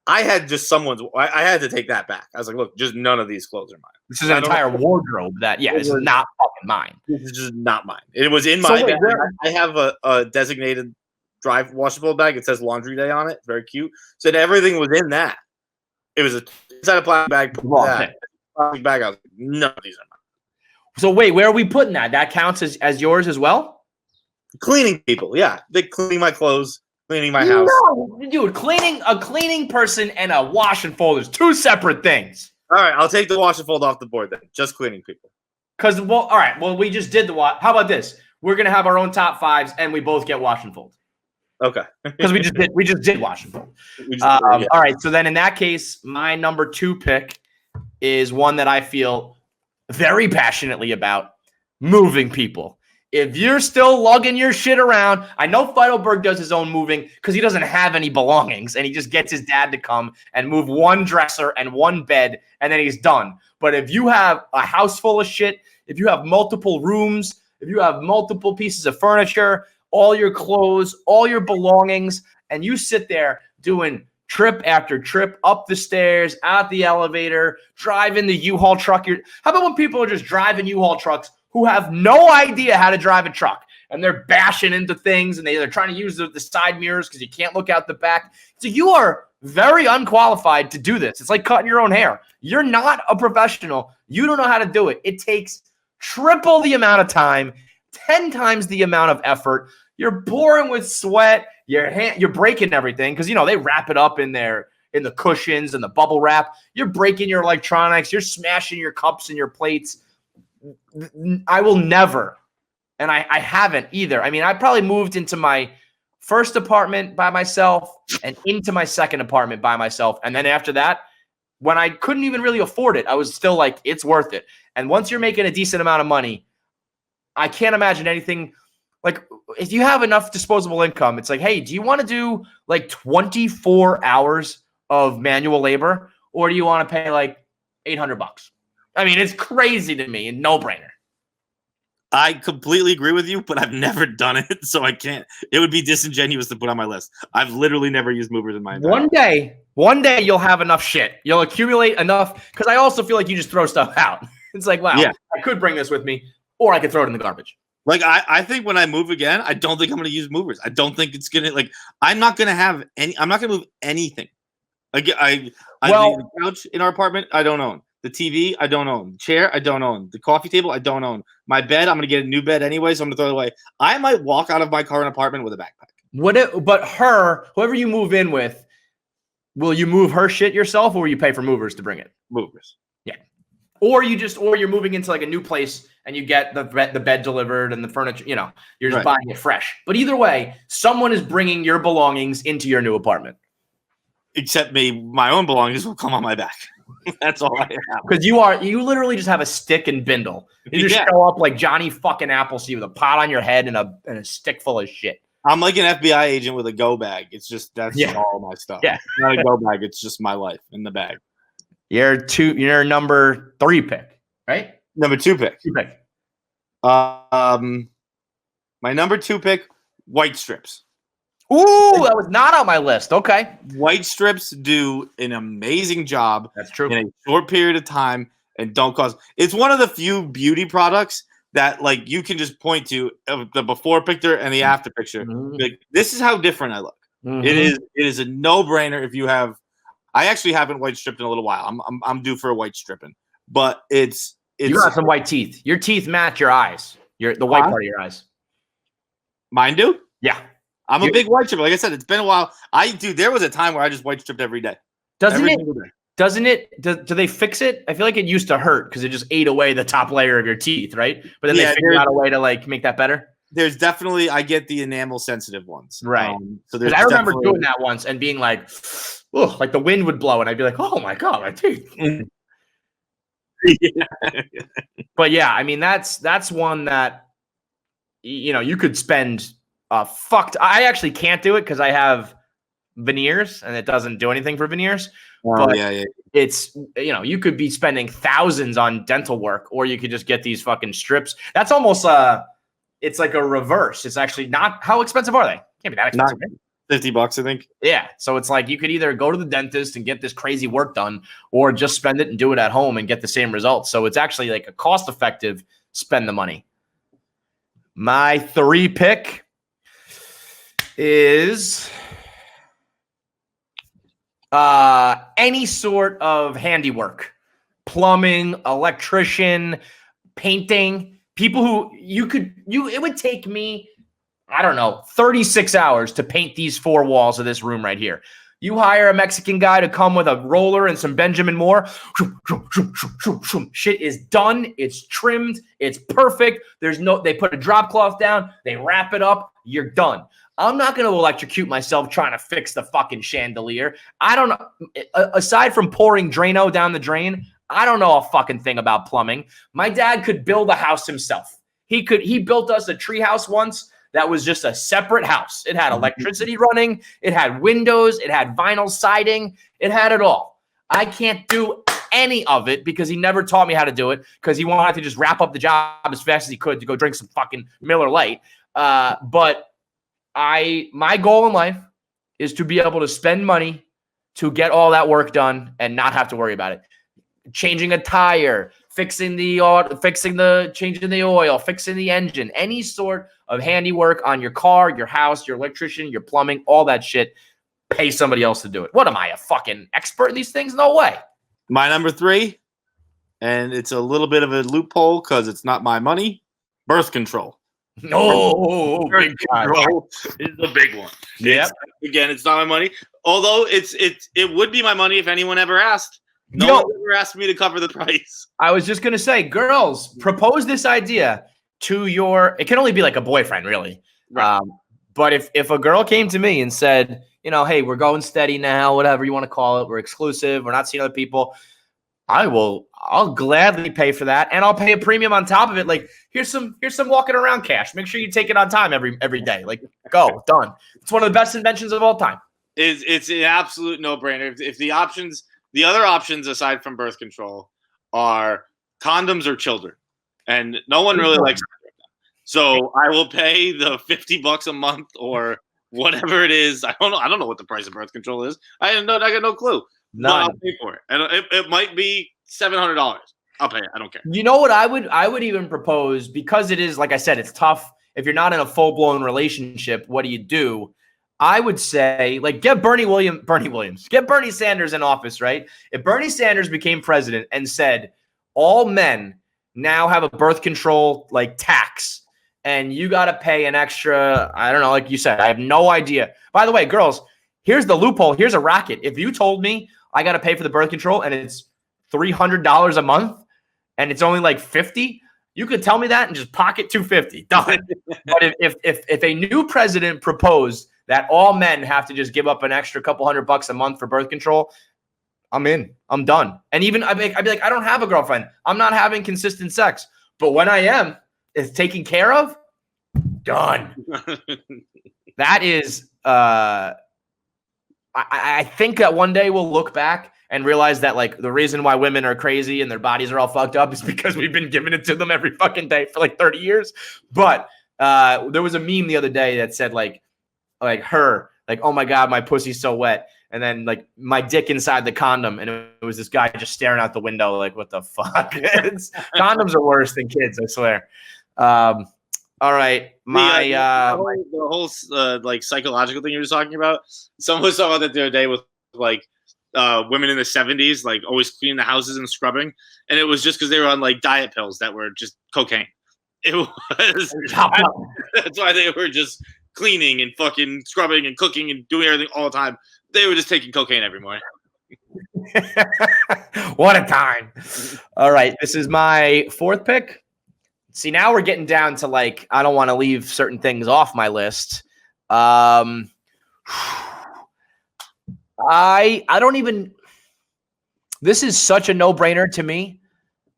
S2: I had just someone's. I had to take that back. I was like, look, just none of these clothes are mine.
S1: This is an entire wardrobe that, this is not fucking mine.
S2: This is just not mine. It was in my bag. I have a designated dry washable bag. It says laundry day on it. It's very cute. So everything was in that. It was inside a plastic bag. Plastic bag. I was like, none of these are mine.
S1: So wait, where are we putting that? That counts as yours as well?
S2: Cleaning people, yeah. They cleaning my clothes, cleaning my house.
S1: No, dude, a cleaning person and a wash and fold is two separate things.
S2: All right, I'll take the wash and fold off the board then. Just cleaning people.
S1: Because, all right, we just did the wash. How about this? We're gonna have our own top fives, and we both get wash and fold.
S2: Okay.
S1: Because we just did wash and fold. All right, so then in that case, my number 2 pick is one that I feel very passionately about: moving people. If you're still lugging your shit around, I know Feidelberg does his own moving because he doesn't have any belongings and he just gets his dad to come and move one dresser and one bed and then he's done. But if you have a house full of shit, if you have multiple rooms, if you have multiple pieces of furniture, all your clothes, all your belongings, and you sit there doing trip after trip up the stairs, out the elevator, driving the U-Haul truck. How about when people are just driving U-Haul trucks who have no idea how to drive a truck and they're bashing into things and they're trying to use the side mirrors because you can't look out the back. So you are very unqualified to do this. It's like cutting your own hair. You're not a professional. You don't know how to do it. It takes triple the amount of time, 10 times the amount of effort. You're pouring with sweat. You're breaking everything because, they wrap it up in the cushions and the bubble wrap. You're breaking your electronics. You're smashing your cups and your plates. I will never, and I haven't either. I mean, I probably moved into my first apartment by myself and into my second apartment by myself. And then after that, when I couldn't even really afford it, I was still like, it's worth it. And once you're making a decent amount of money, I can't imagine anything like if you have enough disposable income, it's like, hey, do you want to do like 24 hours of manual labor or do you want to pay like $800? I mean, it's crazy to me, no brainer.
S2: I completely agree with you, but I've never done it, so I can't. It would be disingenuous to put on my list. I've literally never used movers in my entire life.
S1: One day you'll have enough shit. You'll accumulate enough, because I also feel like you just throw stuff out. It's like, wow, I could bring this with me, or I could throw it in the garbage.
S2: Like, I think when I move again, I don't think I'm going to use movers. I don't think it's going to, like, I'm not going to move anything. Like, the couch in our apartment, I don't own. The TV, I don't own. The chair, I don't own. The coffee table, I don't own. My bed, I'm going to get a new bed anyway, so I'm going to throw it away. I might walk out of my current apartment with a backpack.
S1: But whoever you move in with, will you move her shit yourself, or will you pay for movers to bring it?
S2: Movers.
S1: Yeah. Or you're moving into like a new place and you get the bed delivered and the furniture, you're just buying it fresh. But either way, someone is bringing your belongings into your new apartment.
S2: Except my own belongings will come on my back. That's all I have.
S1: Because you literally just have a stick and bindle. You just show up like Johnny fucking Appleseed with a pot on your head and a stick full of shit.
S2: I'm like an FBI agent with a go bag. It's just that's all my stuff.
S1: Yeah.
S2: It's not a go bag. It's just my life in the bag.
S1: You're number 3 pick, right?
S2: Number 2 pick. My number 2 pick, white strips.
S1: Ooh, that was not on my list. Okay.
S2: White strips do an amazing job.
S1: That's true.
S2: In a short period of time and don't cost. It's one of the few beauty products that like you can just point to the before picture and the after picture. Mm-hmm. Like, this is how different I look. Mm-hmm. It is a no-brainer if you have. I actually haven't white stripped in a little while. I'm due for a white stripping, but it's
S1: you got some white teeth. Your teeth match your eyes. The white part of your eyes.
S2: Mine do?
S1: Yeah.
S2: I'm a big white stripper. Like I said, it's been a while. There was a time where I just white stripped every day.
S1: Do they fix it? I feel like it used to hurt because it just ate away the top layer of your teeth, right? But then they figured out a way to like make that better.
S2: There's definitely, I get the enamel sensitive ones.
S1: Right. I remember doing that once and being like, oh, like the wind would blow and I'd be like, oh my God, my teeth. But yeah, I mean, that's one that, you could spend I actually can't do it because I have veneers and it doesn't do anything for veneers. But it's, you could be spending thousands on dental work, or you could just get these fucking strips. That's almost it's like a reverse. It's actually not. How expensive are they? Can't be that expensive.
S2: $50, I think.
S1: Yeah. So it's like you could either go to the dentist and get this crazy work done, or just spend it and do it at home and get the same results. So it's actually like a cost-effective spend the money. My 3 pick is any sort of handiwork, plumbing, electrician, painting. People who it would take me, I don't know, 36 hours to paint these 4 walls of this room right here. You hire a Mexican guy to come with a roller and some Benjamin Moore. Shit is done. It's trimmed. It's perfect. They put a drop cloth down. They wrap it up. You're done. I'm not going to electrocute myself trying to fix the fucking chandelier. I don't know. Aside from pouring Drano down the drain, I don't know a fucking thing about plumbing. My dad could build a house himself. He built us a tree house once that was just a separate house. It had electricity running. It had windows. It had vinyl siding. It had it all. I can't do any of it because he never taught me how to do it, because he wanted to just wrap up the job as fast as he could to go drink some fucking Miller Lite. But my goal in life is to be able to spend money to get all that work done and not have to worry about it. Changing a tire, changing the oil, fixing the engine, any sort of handiwork on your car, your house, your electrician, your plumbing, all that shit. Pay somebody else to do it. What am I, a fucking expert in these things? No way.
S2: My number 3, and it's a little bit of a loophole because it's not my money. Birth control.
S1: No,
S2: birth control is the big one.
S1: Yeah.
S2: Again, it's not my money. Although it would be my money if anyone ever asked. No one ever asked me to cover the price.
S1: I was just gonna say, girls, propose this idea to it can only be like a boyfriend, really.
S2: Right.
S1: But if a girl came to me and said, hey, we're going steady now, whatever you want to call it, we're exclusive, we're not seeing other people, I'll gladly pay for that, and I'll pay a premium on top of it. Like, here's some walking around cash. Make sure you take it on time every day. Like, go, done. It's one of the best inventions of all time.
S2: It's an absolute no-brainer. If the other options aside from birth control are condoms or children, and no one really likes them. So I will pay the $50 a month or whatever it is. I don't know what the price of birth control is. I got no clue. No, I'll pay for it. And it might be $700. I'll pay it. I don't care.
S1: You know what I would even propose, because it is, like I said, it's tough. If you're not in a full-blown relationship, what do you do? I would say, like, get Bernie Sanders in office, right? If Bernie Sanders became president and said, all men now have a birth control, like, tax, and you got to pay an extra, I don't know, like you said, I have no idea. By the way, girls, here's the loophole. Here's a racket. If you told me I got to pay for the birth control and it's $300 a month and it's only like $50, you could tell me that and just pocket $250. Done. But if a new president proposed that all men have to just give up an extra couple $100 a month for birth control, I'm in. I'm done. And even I'd be like, I don't have a girlfriend. I'm not having consistent sex. But when I am, it's taken care of. Done. That is, I think that one day we'll look back and realize that, like, the reason why women are crazy and their bodies are all fucked up is because we've been giving it to them every fucking day for like 30 years. But there was a meme the other day that said like, oh my God, my pussy's so wet. And then like my dick inside the condom. And it was this guy just staring out the window. Like, what the fuck? Condoms are worse than kids, I swear. All right.
S2: The whole like psychological thing you were talking about. Someone was talking about that the other day with like women in the 70s, like always cleaning the houses and scrubbing. And it was just because they were on like diet pills that were just cocaine. It was that's why they were just cleaning and fucking scrubbing and cooking and doing everything all the time. They were just taking cocaine every morning.
S1: What a time. All right. This is my 4th pick. See, now we're getting down to like, I don't want to leave certain things off my list. I don't even, this is such a no-brainer to me.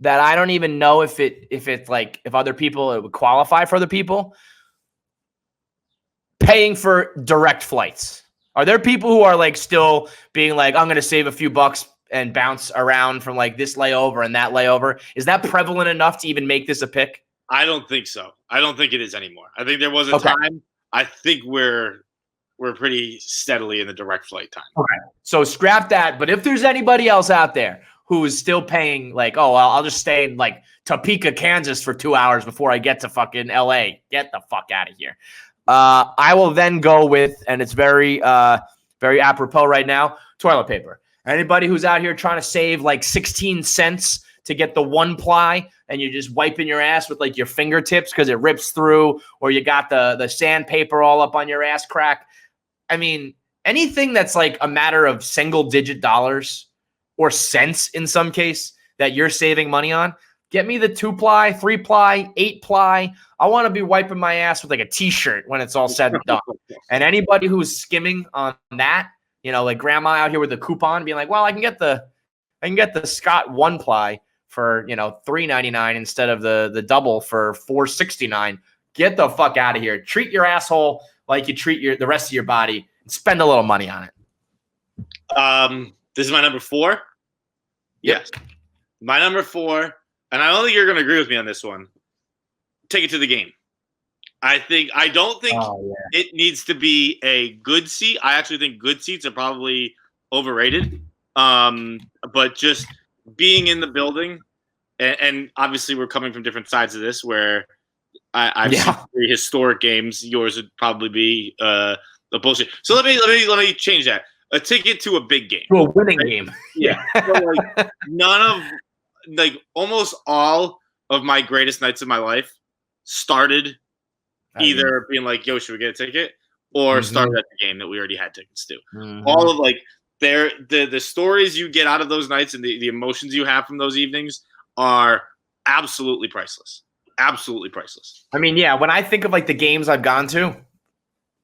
S1: that I don't even know if it's like if other people it would qualify for other people. Paying for direct flights. Are there people who are like still being like, I'm going to save a few bucks and bounce around from like this layover and that layover? Is that prevalent enough to even make this a pick?
S2: I don't think so. I don't think it is anymore. I think there was a time. I think we're pretty steadily in the direct flight time.
S1: Okay. So scrap that. But if there's anybody else out there who is still paying like, oh, well, I'll just stay in like Topeka, Kansas for 2 hours before I get to fucking LA. Get the fuck out of here. I will then go with, and it's very, very apropos right now, toilet paper. Anybody who's out here trying to save like 16 cents to get the one ply and you're just wiping your ass with like your fingertips because it rips through, or you got the sandpaper all up on your ass crack. I mean, anything that's like a matter of single digit dollars or cents in some case that you're saving money on, get me the 2-ply, 3-ply, 8-ply. I want to be wiping my ass with like a t-shirt when it's all said and done. And anybody who's skimming on that, you know, like grandma out here with a coupon being like, well, I can get the Scott 1-ply for, you know, $3.99 instead of the double for $4.69. Get the fuck out of here. Treat your asshole like you treat the rest of your body and spend a little money on it.
S2: This is my number 4.
S1: Yep.
S2: Yes. My number 4, and I don't think you're going to agree with me on this one. Take it to the game. I don't think it needs to be a good seat. I actually think good seats are probably overrated. But just being in the building, and obviously we're coming from different sides of this, where I've seen 3 historic games. Yours would probably be the bullshit. So let me change that. A ticket to a big game,
S1: to a winning game.
S2: Yeah. So almost all of my greatest nights of my life started either being like, yo, should we get a ticket? Or started at the game that we already had tickets to. All of like the stories you get out of those nights and the emotions you have from those evenings are absolutely priceless. Absolutely priceless.
S1: I mean, yeah, when I think of like the games I've gone to,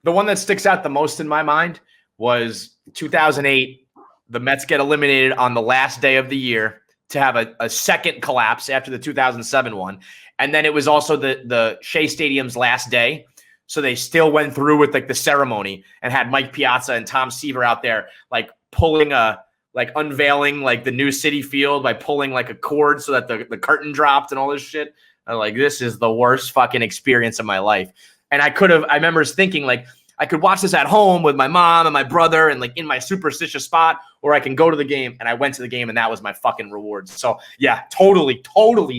S1: the one that sticks out the most in my mind was 2008. The Mets get eliminated on the last day of the year to have a second collapse after the 2007 one. And then it was also the Shea Stadium's last day. So they still went through with like the ceremony and had Mike Piazza and Tom Seaver out there, like unveiling like the new City Field by pulling like a cord so that the curtain dropped and all this shit. I'm like, this is the worst fucking experience of my life. And I remember thinking like, I could watch this at home with my mom and my brother and like in my superstitious spot, or I can go to the game. And I went to the game and that was my fucking reward. So yeah, totally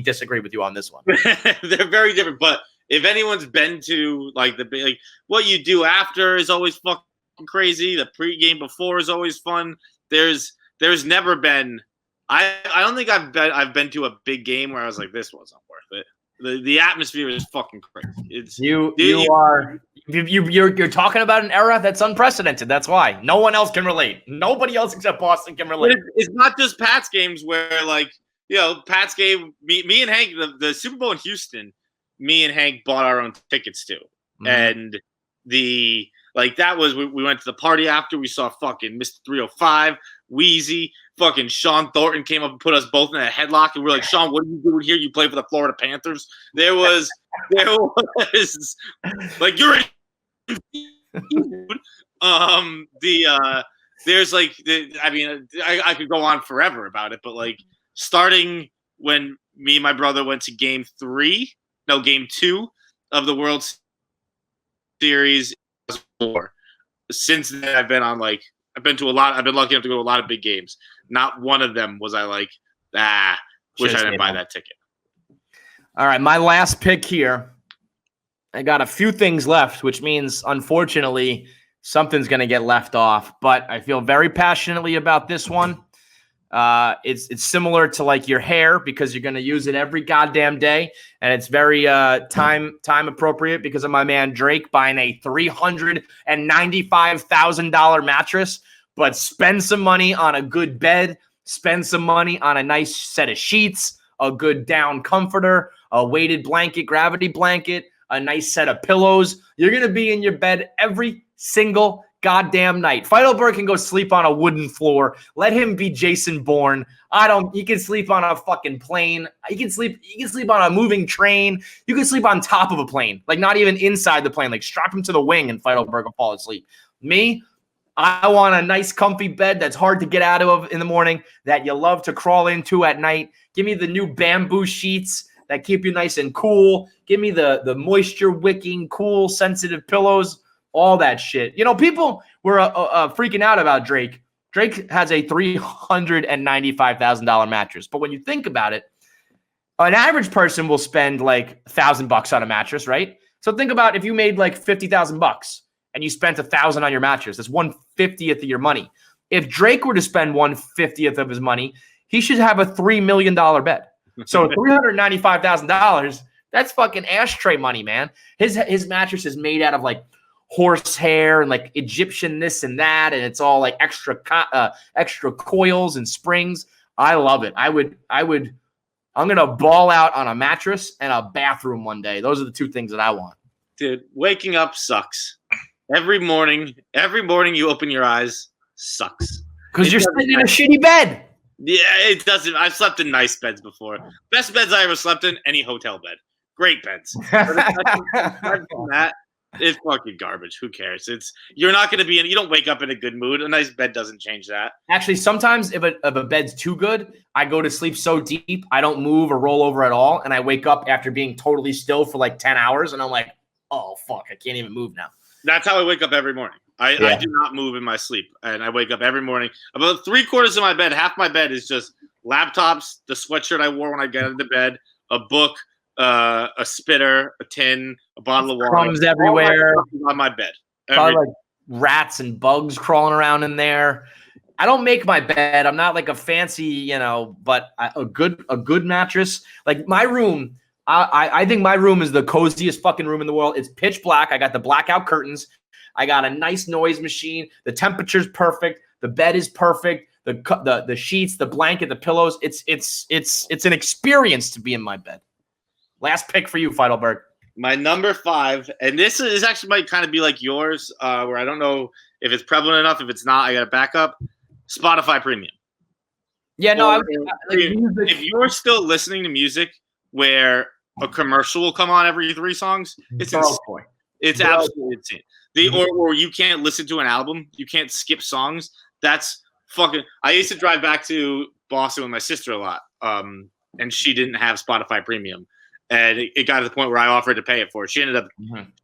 S1: disagree with you on this one.
S2: They're very different. But if anyone's been to like what you do after is always fucking crazy. The pregame before is always fun. There's never been, I don't think I've been to a big game where I was like, this wasn't worth it. The atmosphere is fucking crazy. It's you're talking about an era that's unprecedented. That's why no one else can relate. Nobody else except Boston can relate. It's not just Pat's games where like, you know, Pat's game, me and Hank, the Super Bowl in Houston, me and Hank bought our own tickets to. And that was, we went to the party after, we saw fucking Mr. 305, Wheezy, fucking Sean Thornton came up and put us both in a headlock, and we're like, Sean, what are you doing here? You play for the Florida Panthers. There was like, you're there's like, I could go on forever about it, but like starting when me and my brother went to game 2 of the World Series. Since then, I've been lucky enough to go to a lot of big games. Not one of them was I like, wish I didn't buy that ticket.
S1: All right, my last pick here. I got a few things left, which means, unfortunately, something's going to get left off. But I feel very passionately about this one. It's similar to like your hair because you're going to use it every goddamn day, and it's very time appropriate because of my man Drake buying a $395,000 mattress. But spend some money on a good bed, spend some money on a nice set of sheets, a good down comforter, a weighted blanket, gravity blanket, a nice set of pillows. You're going to be in your bed every single goddamn night. Feidelberg can go sleep on a wooden floor. Let him be Jason Bourne. He can sleep on a fucking plane. He can sleep on a moving train. You can sleep on top of a plane, like not even inside the plane. Like strap him to the wing and Feidelberg will fall asleep. Me, I want a nice comfy bed that's hard to get out of in the morning, that you love to crawl into at night. Give me the new bamboo sheets that keep you nice and cool. Give me the moisture wicking, cool, sensitive pillows. All that shit. You know, people were freaking out about Drake. Drake has a $395,000 mattress. But when you think about it, an average person will spend like $1,000 on a mattress, right? So think about if you made like $50,000 and you spent $1,000 on your mattress. That's 1/50th of your money. If Drake were to spend 1/50th of his money, he should have a $3 million bed. So $395,000, that's fucking ashtray money, man. His mattress is made out of like horsehair and like Egyptian this and that, and it's all like extra coils and springs. I love it. I'm gonna ball out on a mattress and a bathroom one day. Those are the two things that I want.
S2: Dude, waking up sucks. Every morning you open your eyes, sucks.
S1: Because you're sitting in a shitty bed.
S2: Yeah, it doesn't. I've slept in nice beds before. Best beds I ever slept in, any hotel bed. Great beds. That is fucking garbage. Who cares? You're not going to be in. You don't wake up in a good mood. A nice bed doesn't change that.
S1: Actually, sometimes if a bed's too good, I go to sleep so deep I don't move or roll over at all, and I wake up after being totally still for like 10 hours, and I'm like, oh fuck, I can't even move now.
S2: That's how I wake up every morning. I do not move in my sleep, and I wake up every morning. About 3/4 of my bed, half my bed is just laptops, the sweatshirt I wore when I got into bed, a book, a spitter, a tin, a bottle of water.
S1: Crumbs everywhere
S2: on my bed.
S1: Probably like rats and bugs crawling around in there. I don't make my bed. I'm not like a fancy, but a good mattress. Like my room, I think my room is the coziest fucking room in the world. It's pitch black. I got the blackout curtains. I got a nice noise machine. The temperature's perfect. The bed is perfect. The sheets, the blanket, the pillows. It's an experience to be in my bed. Last pick for you, Feidelberg.
S2: My number 5, and this actually might kind of be like yours, where I don't know if it's prevalent enough. If it's not, I got to back up. Spotify Premium.
S1: Yeah, no.
S2: If you're still listening to music where a commercial will come on every 3 songs, it's insane. It's absolutely insane. Or you can't listen to an album. You can't skip songs. That's fucking. I used to drive back to Boston with my sister a lot, and she didn't have Spotify Premium. And it got to the point where I offered to pay it for her. She ended up,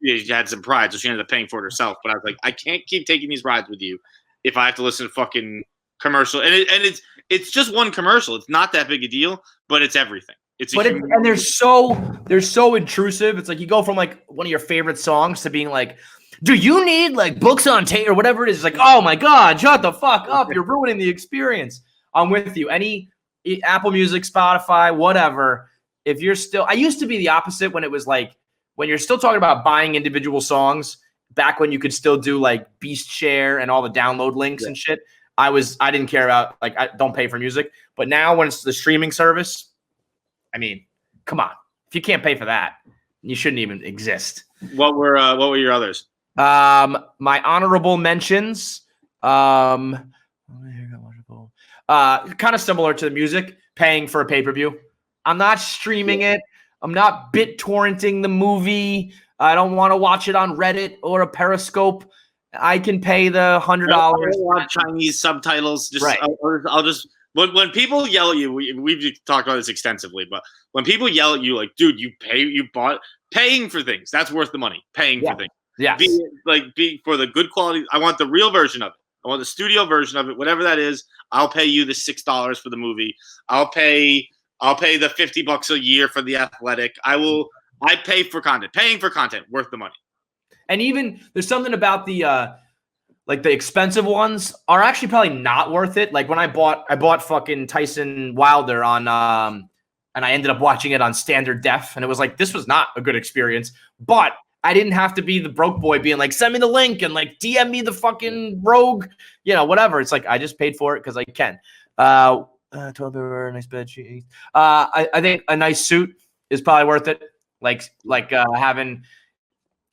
S2: she had some pride, so she ended up paying for it herself. But I was like, I can't keep taking these rides with you if I have to listen to fucking commercial. And it's just one commercial. It's not that big a deal, but it's everything. And they're so intrusive. It's like you go from like one of your favorite songs to being like, do you need like books on tape or whatever it is? It's like, oh my God, shut the fuck up. You're ruining the experience. I'm with you. Any Apple Music, Spotify, whatever. If you're still, I used to be the opposite when it was like, when you're still talking about buying individual songs, back when you could still do like Beast Share and all the download links and shit. I didn't care about, like, I don't pay for music. But now when it's the streaming service, I mean, come on. If you can't pay for that, you shouldn't even exist. What were your others?
S1: My honorable mentions, kind of similar to the music, paying for a pay-per-view. I'm not streaming it. I'm not BitTorrenting the movie. I don't want to watch it on Reddit or a Periscope. I can pay the $100.
S2: I want Chinese subtitles. Just, right. I'll just when people yell at you, we've talked about this extensively, but when people yell at you, like, dude, paying for things, that's worth the money. Paying for things. Yeah. Be for the good quality. I want the real version of it. I want the studio version of it, whatever that is. I'll pay you the $6 for the movie. I'll pay the $50 a year for The Athletic. I pay for content. Paying for content, worth the money.
S1: And even there's something about the the expensive ones are actually probably not worth it. Like when I bought fucking Tyson Wilder on and I ended up watching it on standard def, and it was like, this was not a good experience. But I didn't have to be the broke boy being like, send me the link and like DM me the fucking Rogue, whatever. It's like I just paid for it because I can. 12 hour nice bed sheet. I think a nice suit is probably worth it. Like having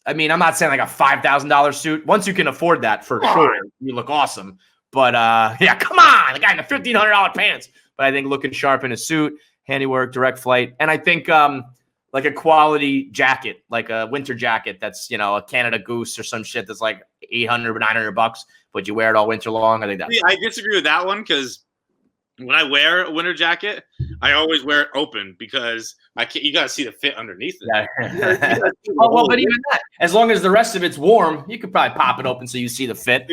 S1: I mean, I'm not saying like a $5,000 suit. Once you can afford that, for sure, you look awesome. But yeah, come on, the guy in the $1,500 pants. But I think looking sharp in a suit, handiwork, direct flight, and I think like a quality jacket, like a winter jacket that's, you know, a Canada Goose or some shit that's like $800 or $900, but you wear it all winter long. I think that's.
S2: I disagree with that one because when I wear a winter jacket, I always wear it open because you got to see the fit underneath it.
S1: Yeah. Well, but even that, as long as the rest of it's warm, you could probably pop it open so you see the fit.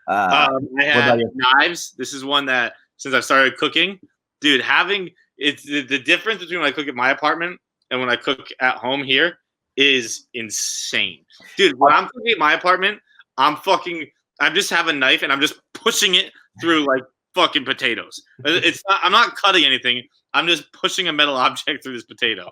S2: I have knives. This is one that since I started cooking, dude, it's the difference between when I cook at my apartment and when I cook at home here is insane. Dude, when I'm cooking at my apartment, I'm just have a knife and I'm just pushing it through like fucking potatoes. I'm not cutting anything. I'm just pushing a metal object through this potato.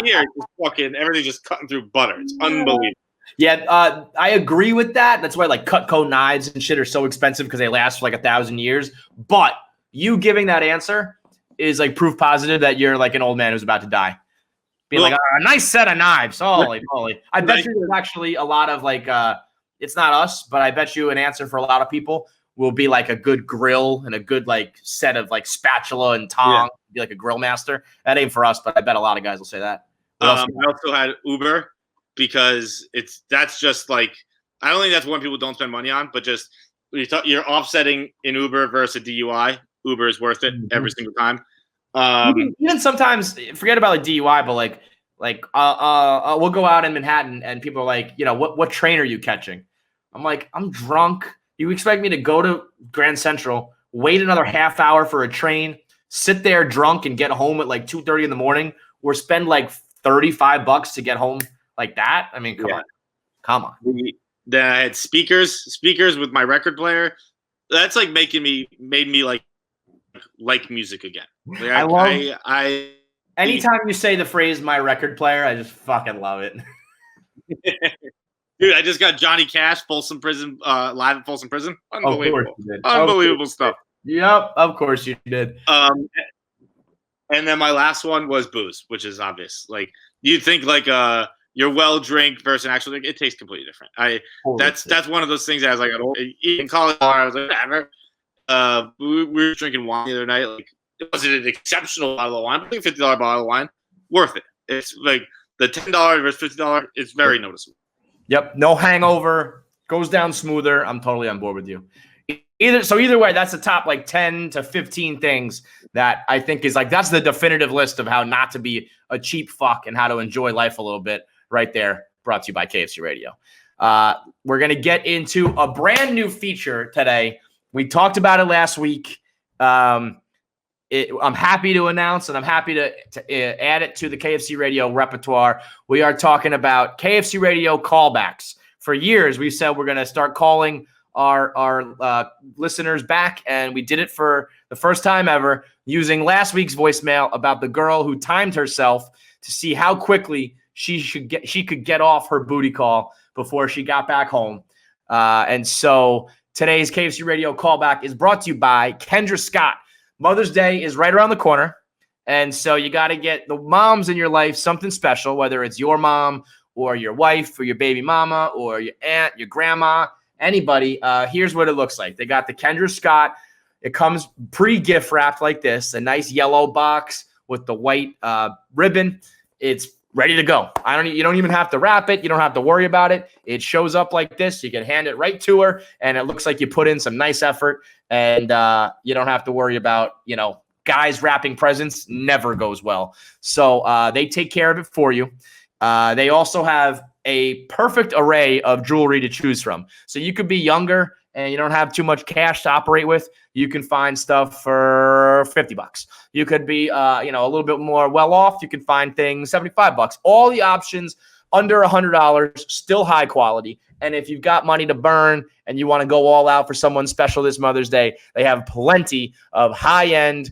S2: Here, it's fucking everything's just cutting through butter. It's unbelievable.
S1: Yeah, I agree with that. That's why like Cutco knives and shit are so expensive because they last for like 1,000 years. But you giving that answer is like proof positive that you're like an old man who's about to die. Being like, a nice set of knives. Holy moly. I bet you there's actually a lot of like, it's not us, but I bet you an answer for a lot of people will be like a good grill and a good like set of like spatula and tong. Be like a grill master. That ain't for us, but I bet a lot of guys will say that.
S2: I also had Uber because that's just like, I don't think that's one people don't spend money on, but just you're offsetting an Uber versus a DUI. Uber is worth it every single time.
S1: Even sometimes, forget about like DUI, but we'll go out in Manhattan and people are like, you know, what train are you catching? I'm like, I'm drunk. You expect me to go to Grand Central, wait another half hour for a train, sit there drunk and get home at like 2:30 in the morning, or spend like $35 to get home like that? I mean, come on.
S2: Then I had speakers with my record player. That's like made me like music again. Like,
S1: anytime you say the phrase "my record player," I just fucking love it.
S2: Dude, I just got Johnny Cash, Folsom Prison, live at Folsom Prison. Unbelievable stuff.
S1: Yep, of course you did.
S2: And then my last one was booze, which is obvious. Like you'd think like your well drink versus an actual drink, it tastes completely different. That's one of those things that I was like in college. I was like, whatever. We were drinking wine the other night. Like it wasn't an exceptional bottle of wine, but like a $50 bottle of wine, worth it. It's like the $10 versus $50. It's very noticeable.
S1: Yep, no hangover, goes down smoother. I'm totally on board with you. Either way, that's the top like 10 to 15 things that I think is like that's the definitive list of how not to be a cheap fuck and how to enjoy life a little bit. Right there, brought to you by KFC Radio. We're gonna get into a brand new feature today. We talked about it last week. I'm happy to announce and I'm happy to add it to the KFC Radio repertoire. We are talking about KFC Radio callbacks. For years, we said we're going to start calling our listeners back, and we did it for the first time ever using last week's voicemail about the girl who timed herself to see how quickly she could get off her booty call before she got back home. And so today's KFC Radio callback is brought to you by Kendra Scott. Mother's Day is right around the corner. And so you got to get the moms in your life something special, whether it's your mom or your wife or your baby mama or your aunt, your grandma, anybody. Here's what it looks like. They got the Kendra Scott. It comes pre-gift wrapped like this, a nice yellow box with the white ribbon. It's ready to go. You don't even have to wrap it. You don't have to worry about it. It shows up like this. You can hand it right to her, and it looks like you put in some nice effort, and you don't have to worry about, guys wrapping presents never goes well. So they take care of it for you. They also have a perfect array of jewelry to choose from. So you could be younger and you don't have too much cash to operate with. You can find stuff for $50. You could be, a little bit more well off. You can find things $75. All the options under $100, still high quality. And if you've got money to burn and you want to go all out for someone special this Mother's Day, they have plenty of high-end,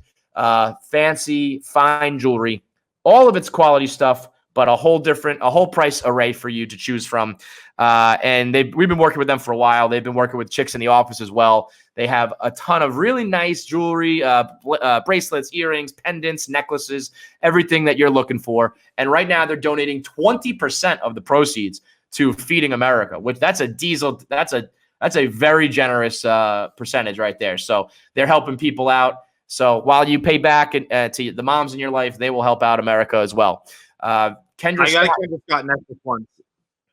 S1: fancy, fine jewelry. All of it's quality stuff, but a whole price array for you to choose from. And we've been working with them for a while. They've been working with chicks in the office as well. They have a ton of really nice jewelry, bracelets, earrings, pendants, necklaces, everything that you're looking for. And right now they're donating 20% of the proceeds to Feeding America, which that's a very generous percentage right there. So they're helping people out. So while you pay back to the moms in your life, they will help out America as well. Kendra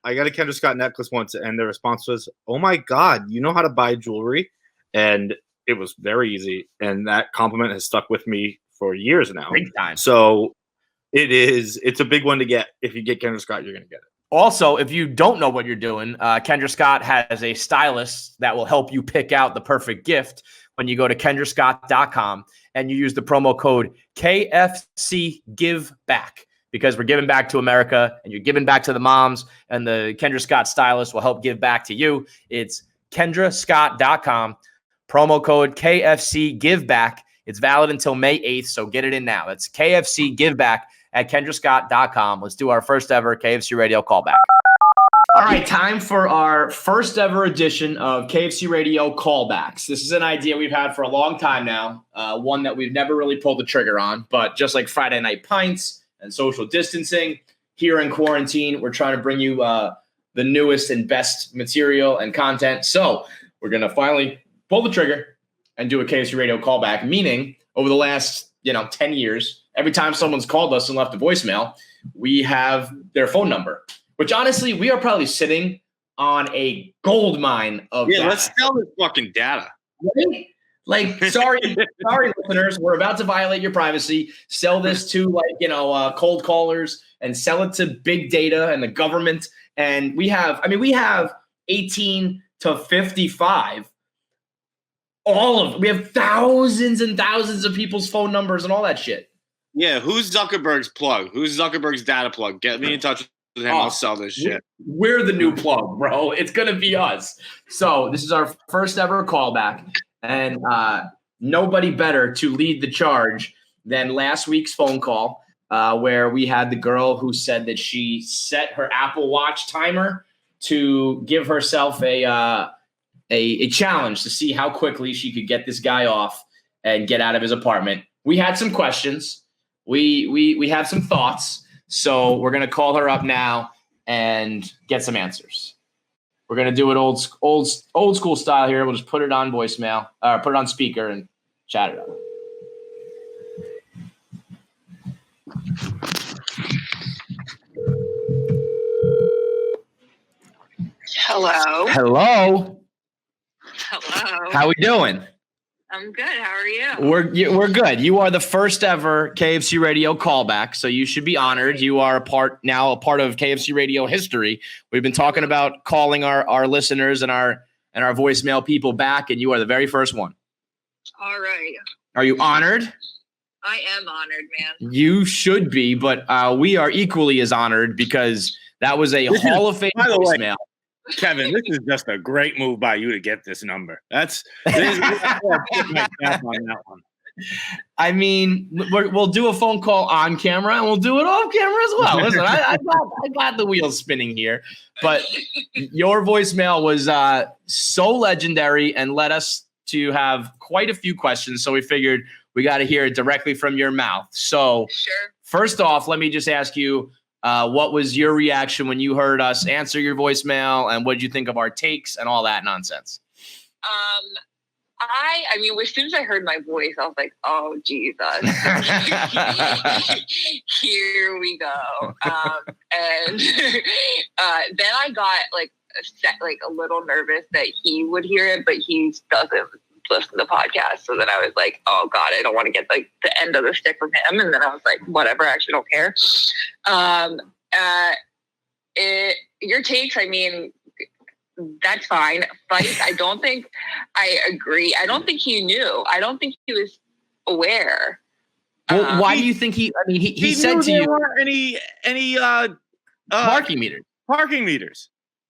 S2: I got a Kendra Scott necklace once. And the response was, "Oh my God, you know how to buy jewelry?" And it was very easy. And that compliment has stuck with me for years now.
S1: Big time.
S2: So it's a big one to get. If you get Kendra Scott, you're going to get it.
S1: Also, if you don't know what you're doing, Kendra Scott has a stylist that will help you pick out the perfect gift when you go to kendrascott.com and you use the promo code KFCGiveBack, because we're giving back to America and you're giving back to the moms, and the Kendra Scott stylist will help give back to you. It's kendrascott.com, promo code KFCGiveBack. It's valid until May 8th, so get it in now. That's KFCGiveBack at kendrascott.com. Let's do our first ever KFC Radio callback. All right, time for our first ever edition of KFC Radio callbacks. This is an idea we've had for a long time now, one that we've never really pulled the trigger on, but just like Friday Night Pints and social distancing, here in quarantine, we're trying to bring you the newest and best material and content. So we're going to finally pull the trigger and do a KFC Radio callback, meaning over the last 10 years, every time someone's called us and left a voicemail, we have their phone number, which honestly, we are probably sitting on a gold mine of data.
S2: Let's sell this fucking data.
S1: Right? Like, sorry, listeners, we're about to violate your privacy. Sell this to cold callers and sell it to big data and the government. And we have 18 to 55. We have thousands and thousands of people's phone numbers and all that shit.
S2: Yeah, who's Zuckerberg's plug? Who's Zuckerberg's data plug? Get me in touch with him. I'll sell this shit.
S1: We're the new plug, bro. It's going to be us. So this is our first ever callback. And nobody better to lead the charge than last week's phone call, where we had the girl who said that she set her Apple Watch timer to give herself a challenge to see how quickly she could get this guy off and get out of his apartment. We had some questions. We have some thoughts. So we're going to call her up now and get some answers. We're going to do it old school style here. We'll just put it on voicemail, put it on speaker and chat it up.
S3: Hello.
S1: Hello.
S3: Hello.
S1: How we doing?
S3: I'm good. How are you?
S1: We're good. You are the first ever KFC Radio callback, so you should be honored. You are a part of KFC Radio history. We've been talking about calling our listeners and our voicemail people back, and you are the very first one.
S3: All right.
S1: Are you honored?
S3: I am honored, man.
S1: You should be, but we are equally as honored because that was a Hall of Fame voicemail.
S2: Kevin, this is just a great move by you to get this number. On that one.
S1: I mean, we'll do a phone call on camera and we'll do it off camera as well. Listen, I got the wheels spinning here, but your voicemail was so legendary and led us to have quite a few questions. So we figured we got to hear it directly from your mouth. So First off, let me just ask you, what was your reaction when you heard us answer your voicemail, and what did you think of our takes and all that nonsense?
S3: I mean, as soon as I heard my voice, I was like, "Oh Jesus, here we go." And then I got a little nervous that he would hear it, but he doesn't listen to the podcast. So then I was like, "Oh God, I don't want to get the end of the stick from him." And then I was like, "Whatever, I actually don't care." Your takes, I mean, that's fine. Fight, I don't think I agree. I don't think he knew. I don't think he was aware.
S1: Well, why do you think he said to you
S2: any
S1: parking meters?
S2: Parking meters.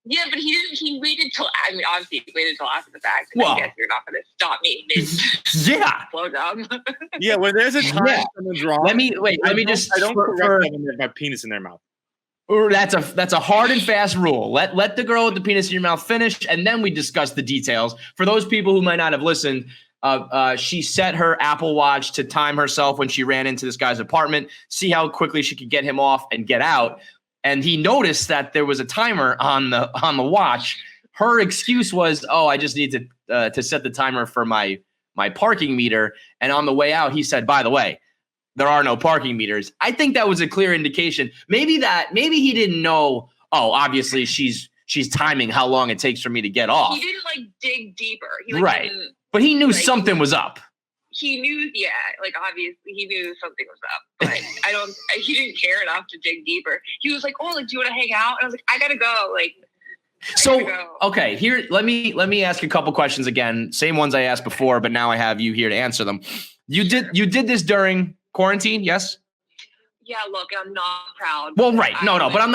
S3: Yeah, but he didn't. He waited till. I mean, obviously, he waited till after the fact. And I guess you're not going to stop me. Slow down.
S2: Yeah, when there's a time someone's wrong.
S1: Let me just.
S2: I don't correct them with my penis in their mouth.
S1: Or that's a hard and fast rule. Let the girl with the penis in your mouth finish, and then we discuss the details. For those people who might not have listened, she set her Apple Watch to time herself when she ran into this guy's apartment, see how quickly she could get him off and get out. And he noticed that there was a timer on the watch. Her excuse was, "Oh, I just need to set the timer for my parking meter." And on the way out, he said, "By the way, there are no parking meters." I think that was a clear indication. Maybe he didn't know. Oh, obviously she's timing how long it takes for me to get off.
S3: He didn't like dig deeper. He,
S1: right. But he knew something was up.
S3: He knew, yeah, like obviously he knew something was up. But he didn't care enough to dig deeper. He was like, "Oh, like, do you want to hang out?" And I was like, "I gotta go." Like,
S1: okay, here, let me ask you a couple questions again. Same ones I asked before, but now I have you here to answer them. You did this during quarantine, yes?
S3: Yeah, look, I'm not proud.
S1: Well, right. No, but I'm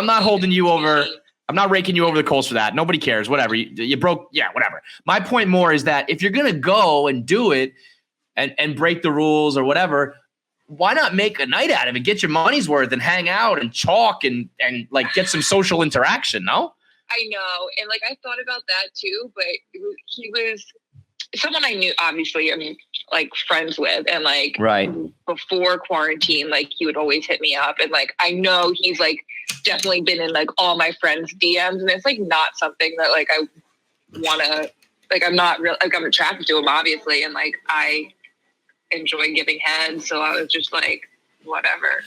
S1: not holding you over. I'm not raking you over the coals for that. Nobody cares. Whatever. You broke. Yeah, whatever. My point more is that if you're going to go and do it and break the rules or whatever, why not make a night out of it? Get your money's worth and hang out and talk and like get some social interaction, no?
S3: I know. And like, I thought about that too, but he was someone I knew, obviously, I mean, like friends with, and like before quarantine, like he would always hit me up, and like I know he's like definitely been in like all my friends' DMs, and it's like not something that like I want to, like I'm not real, like I'm attracted to him obviously, and like I enjoy giving head, so I was just like whatever.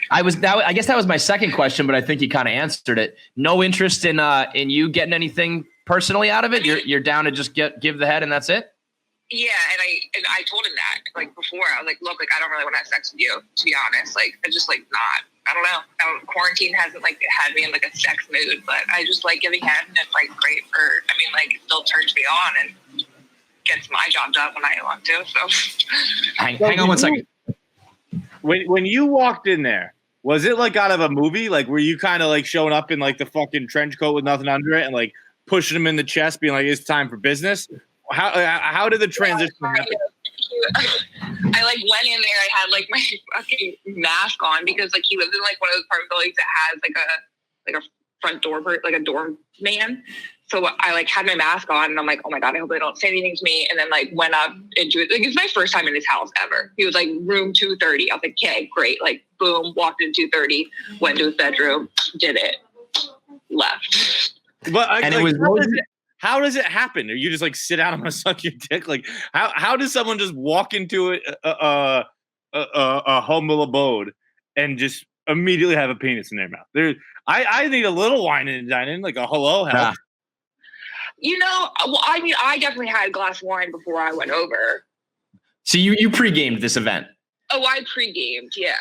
S1: I guess that was my second question, but I think you kind of answered it. No interest in you getting anything personally out of it. You're down to just give the head and that's it.
S3: Yeah, and I told him that like before. I was like, look, like I don't really want to have sex with you, to be honest. Like I just like not. I don't know. Quarantine hasn't like had me in like a sex mood, but I just like giving head, and it's like great for. I mean, like it still turns me on and gets my job done when I want to. So
S1: hang on one second.
S2: When you walked in there, was it like out of a movie? Like were you kind of like showing up in like the fucking trench coat with nothing under it and like pushing him in the chest, being like, "It's time for business"? How did the transition happen?
S3: I like went in there. I had like my fucking mask on because like he lives in like one of those apartment buildings that has like a front door, like a doorman. So I like had my mask on and I'm like, oh my God, I hope they don't say anything to me. And then like went up into it. Like it's my first time in his house ever. He was like room 230. I was like, okay, great. Like boom, walked in 230, went to his bedroom, did it, left.
S2: But and like, it was. How does it happen? Or you just like sit down and want to suck your dick? Like how does someone just walk into a humble abode and just immediately have a penis in their mouth? I need a little wine and dining, like a hello help.
S3: You know, well, I mean, I definitely had a glass of wine before I went over.
S1: So you pre-gamed this event?
S3: Oh, I pre-gamed. Yeah,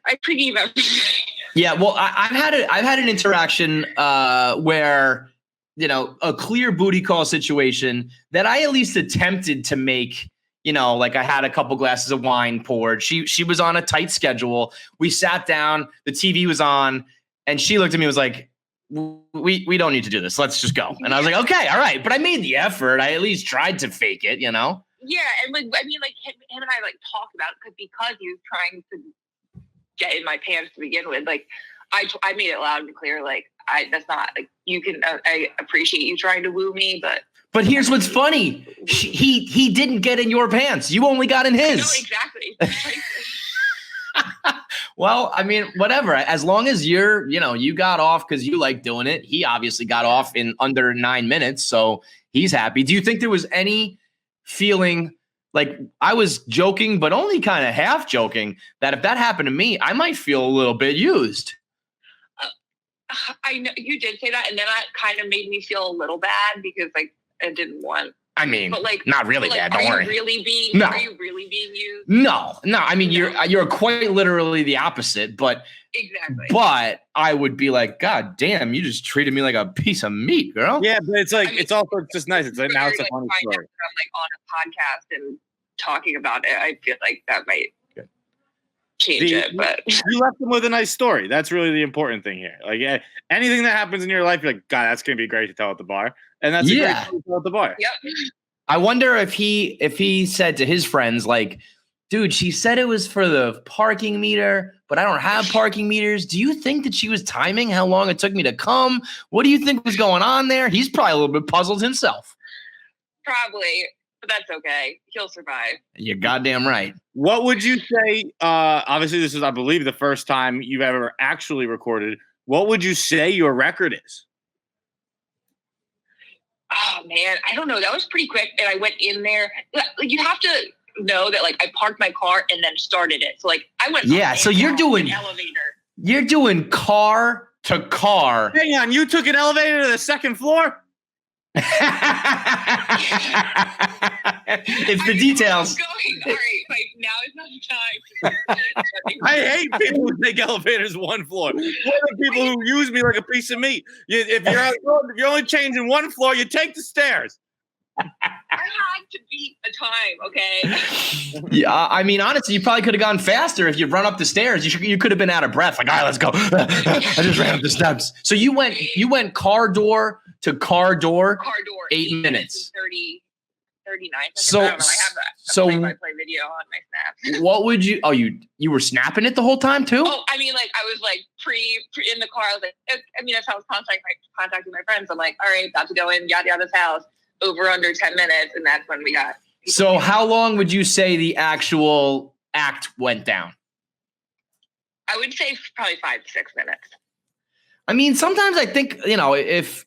S3: I pre-gamed everything.
S1: Yeah, well, I've had an interaction where. You know, a clear booty call situation that I at least attempted to make, you know, like I had a couple glasses of wine poured. She was on a tight schedule. We sat down, the TV was on, and she looked at me and was like, we don't need to do this. Let's just go. And I was like, okay, all right. But I made the effort. I at least tried to fake it, you know? Yeah.
S3: And like, I mean, like him and I like talked about it because he was trying to get in my pants to begin with. Like I made it loud and clear. Like, that's not like you can. I appreciate you trying to woo me, but
S1: here's what's funny: he didn't get in your pants. You only got in his.
S3: No, exactly.
S1: Well, I mean, whatever. As long as you got off because you like doing it. He obviously got off in under 9 minutes, so he's happy. Do you think there was any feeling like I was joking, but only kind of half joking, that if that happened to me, I might feel a little bit used?
S3: I know you did say that, and then that kind of made me feel a little bad because like I didn't want.
S1: I mean,
S3: but like
S1: not really bad. Don't worry.
S3: Are you really being used?
S1: No. I mean, you're quite literally the opposite. But
S3: exactly.
S1: But I would be like, God damn, you just treated me like a piece of meat, girl.
S2: Yeah, but it's like it's also just nice. It's like now it's a funny story.
S3: I'm like on a podcast and talking about it. I feel like that might. Change it, but
S2: you left them with a nice story. That's really the important thing here. Like anything that happens in your life, you're like, God, that's gonna be great to tell at the bar, and that's a great story to tell at the bar.
S3: Yep.
S1: I wonder if he said to his friends like, Dude, she said it was for the parking meter, but I don't have parking meters. Do you think that she was timing how long it took me to come? What do you think was going on there? He's probably a little bit puzzled himself.
S3: Probably, but that's okay. He'll survive.
S1: You're goddamn right.
S2: What would you say? Obviously, this is, I believe, the first time you've ever actually recorded. What would you say your record is?
S3: Oh, man. I don't know. That was pretty quick. And I went in there. You have to know that, like, I parked my car and then started it. So, like, I went.
S1: Yeah, so you're doing
S3: elevator.
S1: You're doing car to car.
S2: Hang on. You took an elevator to the second floor?
S1: It's the details.
S3: All right, like now is not the time.
S2: I hate people who take elevators one floor. What are the people who use me like a piece of meat? If you're only changing one floor, you take the stairs.
S3: I had to beat the time, okay?
S1: Yeah, I mean, honestly, you probably could have gone faster if you run up the stairs. You could have been out of breath. Like, all right, let's go. I just ran up the steps. So you went car door to car door. 8 minutes.
S3: 39.
S1: So,
S3: I don't know. I have that.
S1: So
S3: play-by-play video on my Snap.
S1: What would you? Oh, you were snapping it the whole time too?
S3: Oh, I mean, like I was like pre in the car. I was like, I mean, that's how I was contacting my friends. I'm like, all right, about to go in yada yada's house. Over under 10 minutes, and that's when we got.
S1: So how long would you say the actual act went down?
S3: I would say probably 5 to 6 minutes.
S1: I mean, sometimes I think, if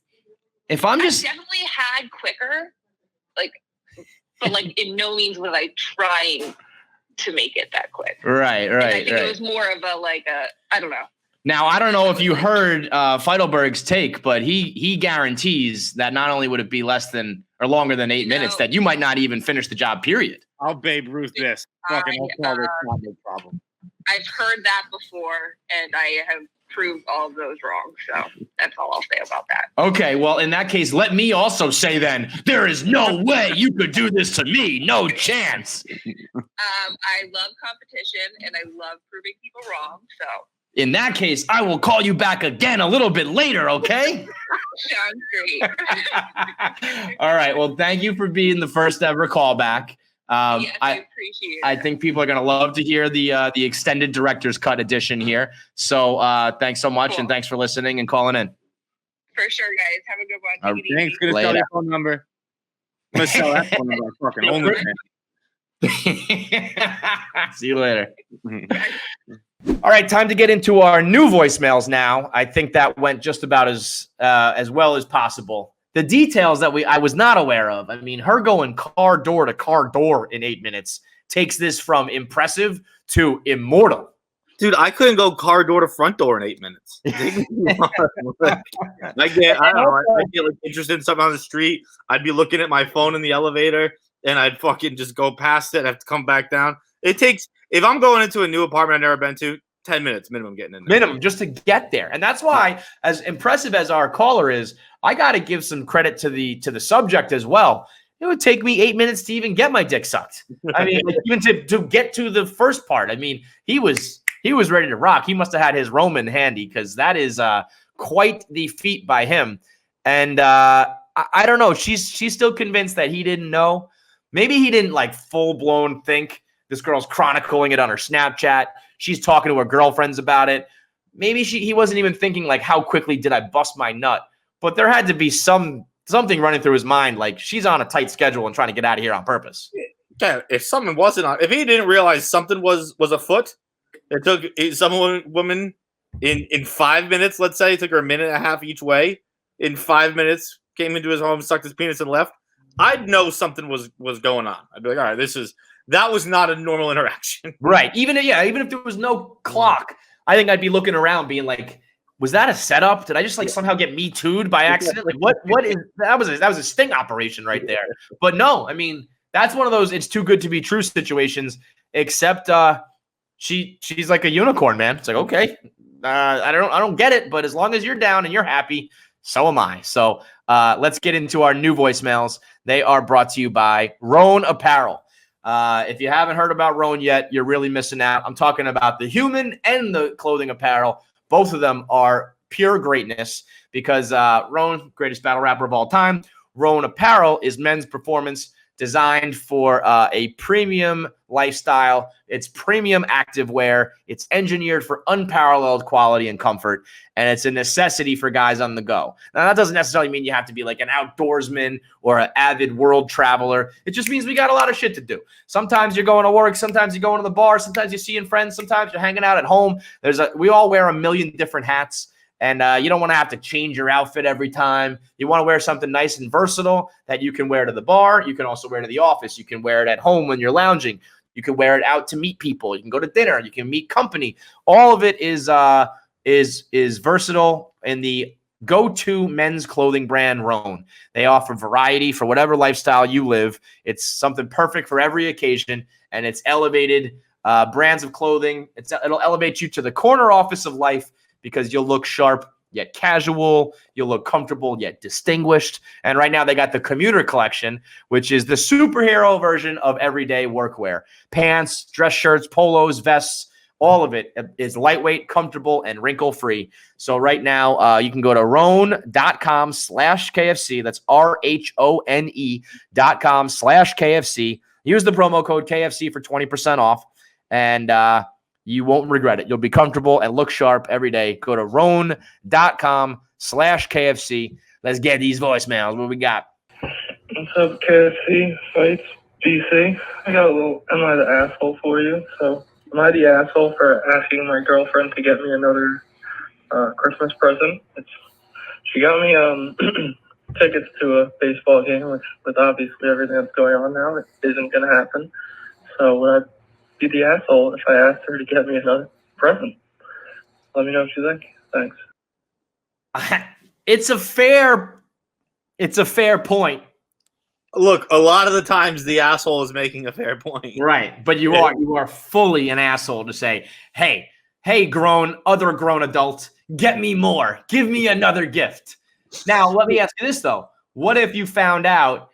S1: I'm just.
S3: I definitely had quicker, like, but like in no means was I trying to make it that quick.
S1: Right.
S3: And I think it was more of I don't know.
S1: Now, I don't know if you heard Feidelberg's take, but he guarantees that not only would it be less than or longer than 8 minutes, that you might not even finish the job, period.
S2: I'll Babe Ruth this. Fucking no problem.
S3: I've heard that before, and I have proved all of those wrong. So that's all I'll say about that.
S1: Okay, well, in that case, let me also say then, there is no way you could do this to me. No chance.
S3: I love competition, and I love proving people wrong, so.
S1: In that case, I will call you back again a little bit later, okay?
S3: Sounds great.
S1: All right. Well, thank you for being the first ever callback.
S3: Yes, I appreciate it.
S1: I think people are going to love to hear the extended director's cut edition here. So thanks so much, and thanks for listening and calling in.
S3: For sure, guys. Have a good one.
S2: Thanks. Going to sell your phone number. I'm going to sell that phone number. Fucking OnlyFans.
S1: See you later. All right, time to get into our new voicemails now. I think that went just about as well as possible. The details that I was not aware of. I mean, her going car door to car door in 8 minutes takes this from impressive to immortal.
S2: Dude, I couldn't go car door to front door in 8 minutes. I get like interested in something on the street. I'd be looking at my phone in the elevator, and I'd fucking just go past it. I have to come back down. It takes, if I'm going into a new apartment I've never been to, 10 minutes minimum getting in there.
S1: Minimum, just to get there. And that's why, as impressive as our caller is, I got to give some credit to the subject as well. It would take me 8 minutes to even get my dick sucked. I mean, even to get to the first part. I mean, he was ready to rock. He must have had his Roman handy, because that is quite the feat by him. And I don't know. She's still convinced that he didn't know. Maybe he didn't like full blown think this girl's chronicling it on her Snapchat. She's talking to her girlfriends about it. Maybe he wasn't even thinking like, how quickly did I bust my nut? But there had to be something running through his mind, like she's on a tight schedule and trying to get out of here on purpose.
S2: Yeah, if something wasn't on, if he didn't realize something was afoot, it took some woman in 5 minutes. Let's say it took her a minute and a half each way. In 5 minutes, came into his home, sucked his penis, and left. I'd know something was going on. I'd be like, all right, that was not a normal interaction.
S1: Right. Even if there was no clock, I think I'd be looking around being like, was that a setup? Did I just like somehow get Me Too'd by accident? Like what is that was a sting operation right there. But no, I mean, that's one of those it's too good to be true situations, except she's like a unicorn, man. It's like, okay, I don't get it, but as long as you're down and you're happy, so am I. So let's get into our new voicemails. They are brought to you by Roan Apparel. If you haven't heard about Roan yet, you're really missing out. I'm talking about the human and the clothing apparel. Both of them are pure greatness because Roan, greatest battle rapper of all time. Roan Apparel is men's performance designed for a premium lifestyle. It's premium activewear. It's engineered for unparalleled quality and comfort, and it's a necessity for guys on the go. Now, that doesn't necessarily mean you have to be like an outdoorsman or an avid world traveler. It just means we got a lot of shit to do. Sometimes you're going to work. Sometimes you're going to the bar. Sometimes you're seeing friends. Sometimes you're hanging out at home. We all wear a million different hats. And you don't want to have to change your outfit every time. You want to wear something nice and versatile that you can wear to the bar. You can also wear to the office. You can wear it at home when you're lounging. You can wear it out to meet people. You can go to dinner. You can meet company. All of it is versatile in the go-to men's clothing brand, Roan. They offer variety for whatever lifestyle you live. It's something perfect for every occasion, and it's elevated brands of clothing. It'll elevate you to the corner office of life, because you'll look sharp yet casual. You'll look comfortable yet distinguished. And right now they got the commuter collection, which is the superhero version of everyday workwear. Pants, dress shirts, polos, vests, all of it is lightweight, comfortable, and wrinkle-free. So right now you can go to roan.com/KFC. That's RHONE.com/KFC. Use the promo code KFC for 20% off. And you won't regret it. You'll be comfortable and look sharp every day. Go to roan.com/KFC. Let's get these voicemails. What we got?
S4: What's up, KFC Fights BC? I got a little "Am I the asshole" for you. So, am I the asshole for asking my girlfriend to get me another Christmas present? She got me tickets to a baseball game, which with obviously everything that's going on now, it isn't going to happen. So, would I be the asshole if I asked her to get me another present? Let me know what you think. Thanks.
S1: It's a fair point.
S2: Look, a lot of the times the asshole is making a fair point.
S1: Right. But you are fully an asshole to say, hey, other grown adult, get me more. Give me another gift. Now, let me ask you this, though. What if you found out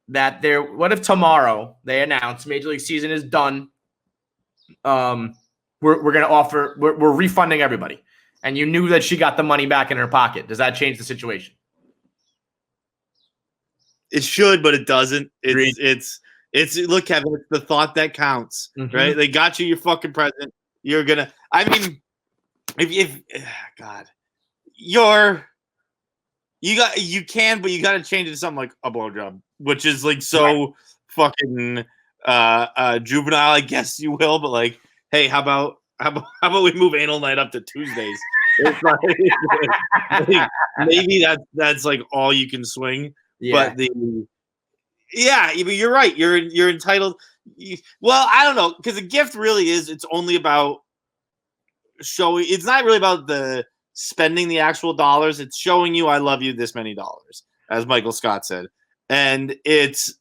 S1: that what if tomorrow they announce Major League season is done? We're going to offer, we're refunding everybody. And you knew that she got the money back in her pocket. Does that change the situation?
S2: It should, but it doesn't. It's look, Kevin, it's the thought that counts, right? They got you your fucking present. You're gonna, I mean, if God, you can, but you got to change it to something like a blowjob, which is like so fucking juvenile, I guess you will. But like, hey, how about we move anal night up to Tuesdays? It's like, maybe that's like all you can swing.
S1: Yeah.
S2: But you're right. You're entitled. Well, I don't know, because the gift really is. It's only about showing. It's not really about the spending the actual dollars. It's showing you I love you this many dollars, as Michael Scott said, and it's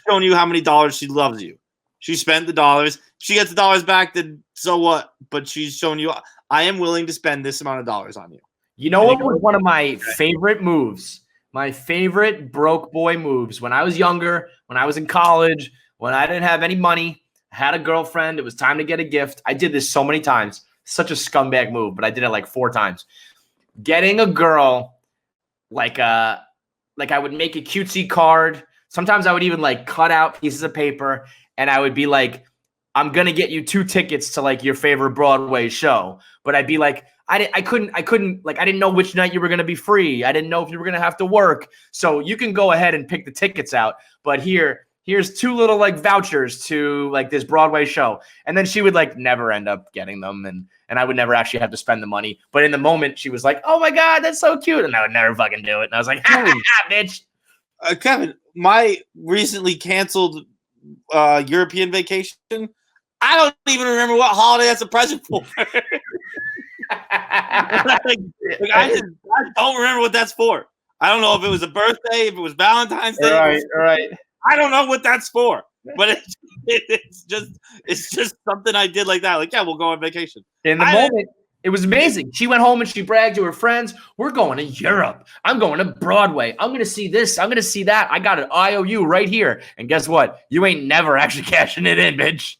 S2: showing you how many dollars she loves you. She spent the dollars. She gets the dollars back. Then so what? But she's showing you I am willing to spend this amount of dollars on you.
S1: You know what was one of my favorite moves? My favorite broke boy moves when I was younger, when I was in college, when I didn't have any money, I had a girlfriend, it was time to get a gift. I did this so many times. Such a scumbag move, but I did it like 4 times. Getting a girl like I would make a cutesy card. Sometimes I would even like cut out pieces of paper and I would be like, I'm going to get you 2 tickets to like your favorite Broadway show. But I'd be like, I didn't know which night you were going to be free. I didn't know if you were going to have to work. So you can go ahead and pick the tickets out. But here's 2 little like vouchers to like this Broadway show. And then she would like never end up getting them. And I would never actually have to spend the money. But in the moment she was like, oh my God, that's so cute. And I would never fucking do it. And I was like, bitch.
S2: Kevin, my recently canceled European vacation, I don't even remember what holiday that's a present for. I don't remember what that's for. I don't know if it was a birthday, if it was Valentine's Day.
S1: All right.
S2: I don't know what that's for, but it's just something I did like that. Like, yeah, we'll go on vacation.
S1: In the moment, it was amazing. She went home and she bragged to her friends, we're going to Europe. I'm going to Broadway. I'm going to see this. I'm going to see that. I got an IOU right here. And guess what? You ain't never actually cashing it in, bitch.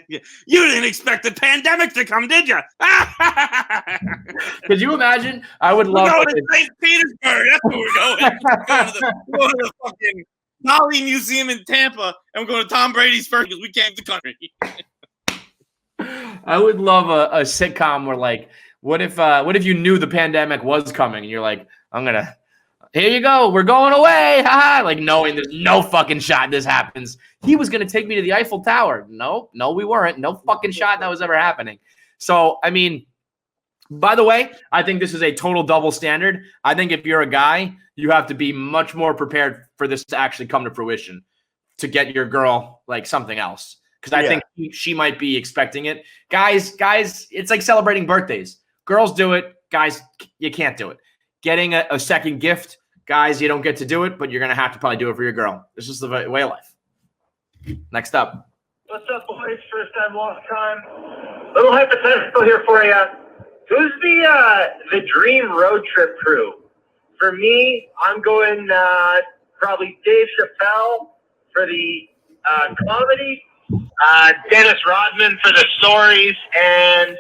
S2: You didn't expect the pandemic to come, did you?
S1: Could you imagine? I would love
S2: We're going to St. Petersburg. That's where we're going. We're going to the fucking Dolly Museum in Tampa, and we're going to Tom Brady's first because we came to the country.
S1: I would love a sitcom where, like, what if you knew the pandemic was coming and you're like, here you go, we're going away, haha, like knowing there's no fucking shot this happens. He was gonna take me to the Eiffel Tower. No, we weren't. No fucking shot that was ever happening. So, I mean, by the way, I think this is a total double standard. I think if you're a guy, you have to be much more prepared for this to actually come to fruition, to get your girl like something else. Because I think she might be expecting it. Guys, it's like celebrating birthdays. Girls do it. Guys, you can't do it. Getting a second gift, guys, you don't get to do it, but you're going to have to probably do it for your girl. It's just the way of life. Next up.
S4: What's up, boys? First time, long time. Little hypothetical here for you. Who's the dream road trip crew? For me, I'm going probably Dave Chappelle for the comedy, Dennis Rodman for the stories, and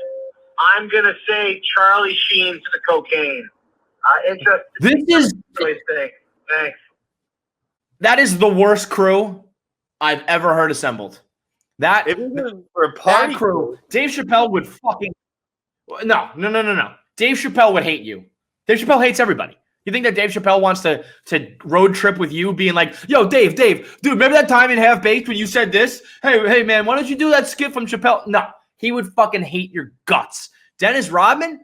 S4: I'm going to say Charlie Sheen for the cocaine. Thanks.
S1: That is the worst crew I've ever heard assembled. That crew. Dave Chappelle would fucking no. Dave Chappelle would hate you. Dave Chappelle hates everybody. You think that Dave Chappelle wants to road trip with you, being like, "Yo, Dave, dude, remember that time in Half Baked when you said this? Hey, man, why don't you do that skit from Chappelle?" No, he would fucking hate your guts. Dennis Rodman.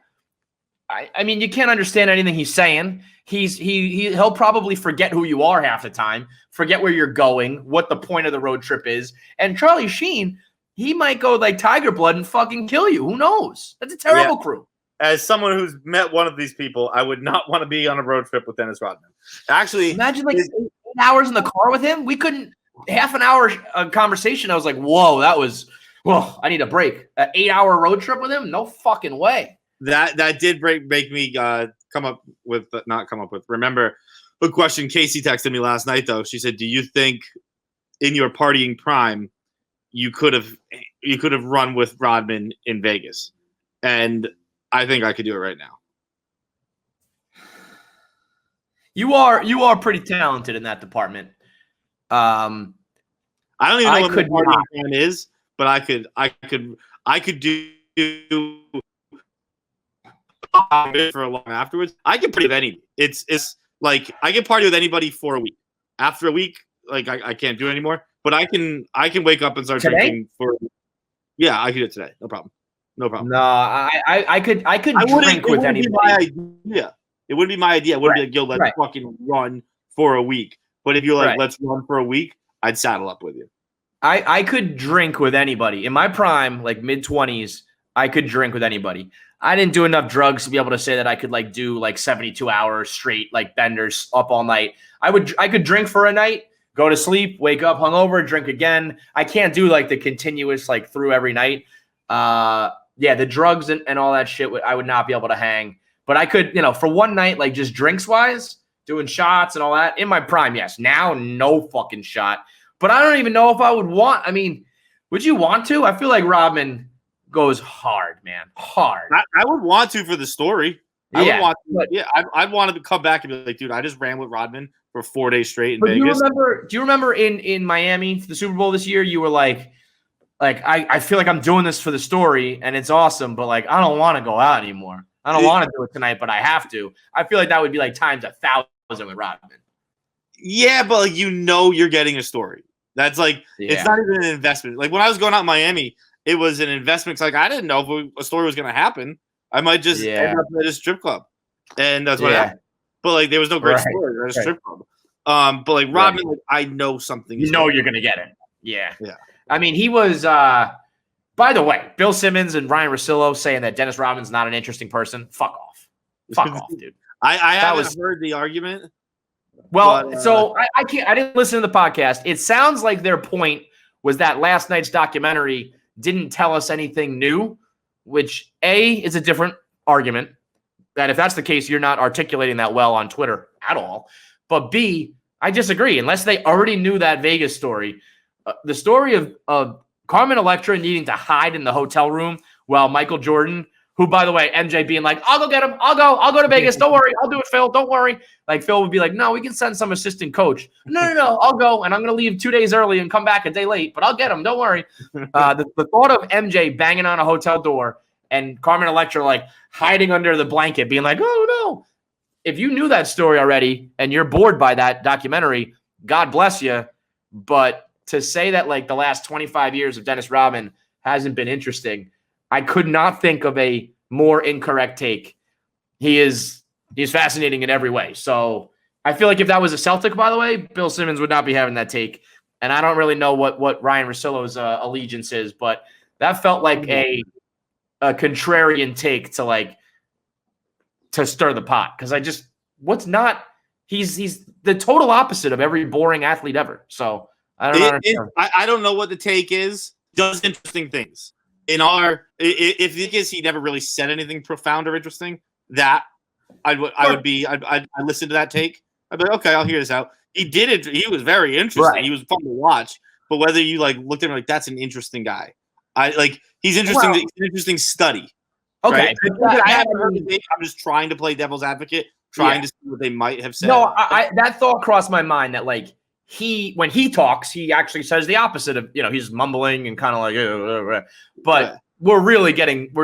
S1: I mean, you can't understand anything he's saying. He'll probably forget who you are half the time, forget where you're going, what the point of the road trip is. And Charlie Sheen, he might go like Tiger Blood and fucking kill you. Who knows? That's a terrible crew.
S2: As someone who's met one of these people, I would not want to be on a road trip with Dennis Rodman. Actually,
S1: imagine like 8 hours in the car with him. We couldn't half an hour conversation. I was like, whoa, I need a break. An 8-hour road trip with him? No fucking way.
S2: That did make me remember a question Casey texted me last night, though. She said, do you think in your partying prime you could have run with Rodman in Vegas? And I think I could do it right now.
S1: You are pretty talented in that department.
S2: I don't even know what the partying prime is, but I could do for a long afterwards. I can party with anybody. It's like I can party with anybody for a week. After a week, like I can't do it anymore. But I can wake up and start drinking for. Yeah, I could do it today. No problem. No, I could drink with anybody. It wouldn't be my idea. It wouldn't be like, yo, let's fucking run for a week. But if you're like, let's run for a week, I'd saddle up with you.
S1: I could drink with anybody. In my prime, like mid-20s, I could drink with anybody. I didn't do enough drugs to be able to say that I could like do like 72 hours straight, like benders up all night. I could drink for a night, go to sleep, wake up hungover, drink again. I can't do like the continuous like through every night. The drugs and all that shit, I would not be able to hang. But I could, for one night, like just drinks wise, doing shots and all that. In my prime, yes. Now, no fucking shot. But I don't even know if I would want. I mean, would you want to? I feel like Rodman goes hard, man. Hard.
S2: I would want to for the story. I'd want to come back and be like, dude, I just ran with Rodman for 4 days straight in Vegas.
S1: Do you remember in Miami for the Super Bowl this year, you were like I feel like I'm doing this for the story and it's awesome, but like I don't want to go out anymore. I don't want to do it tonight, but I have to. I feel like that would be like times 1,000 with Rodman. Yeah,
S2: but like you're getting a story. That's like it's not even an investment. Like when I was going out in Miami, it was an investment. It's like I didn't know if a story was going to happen. I might just end up at a strip club, and that's what happened. But like there was no great story at a strip club. But like Rodman, like, I know something.
S1: You're going to get it. Yeah. I mean, he was. By the way, Bill Simmons and Ryan Russillo saying that Dennis Rodman's not an interesting person. Fuck off, dude.
S2: I haven't heard the argument.
S1: Well, so I can't. I didn't listen to the podcast. It sounds like their point was that last night's documentary didn't tell us anything new, which A is a different argument. That if that's the case, you're not articulating that well on Twitter at all. But B, I disagree. Unless they already knew that Vegas story, the story of Carmen Electra needing to hide in the hotel room while Michael Jordan, who, by the way, MJ being like, I'll go get him. I'll go to Vegas. Don't worry. I'll do it, Phil. Don't worry. Like, Phil would be like, no, we can send some assistant coach. No. I'll go, and I'm going to leave 2 days early and come back a day late, but I'll get him. Don't worry. The thought of MJ banging on a hotel door and Carmen Electra, like, hiding under the blanket, being like, oh, no. If you knew that story already and you're bored by that documentary, God bless you. But to say that, like, the last 25 years of Dennis Rodman hasn't been interesting, I could not think of a more incorrect take. He's fascinating in every way. So I feel like if that was a Celtic, by the way, Bill Simmons would not be having that take. And I don't really know what Ryan Russillo's allegiance is, but that felt like a contrarian take to stir the pot. Because he's the total opposite of every boring athlete ever. So I don't know.
S2: I don't know what the take is. Does interesting things. If the thing is he never really said anything profound or interesting, that I'd listen to that take. I'd be like, okay, I'll hear this out. He did it. He was very interesting. Right. He was fun to watch. But whether you like looked at him like that's an interesting guy, he's interesting. Well, it's an interesting study.
S1: Okay,
S2: right? I haven't heard the take. I'm just trying to play devil's advocate, trying to see what they might have said.
S1: No, that thought crossed my mind that like. When he talks, he actually says the opposite of, he's mumbling and kind of like, but we're really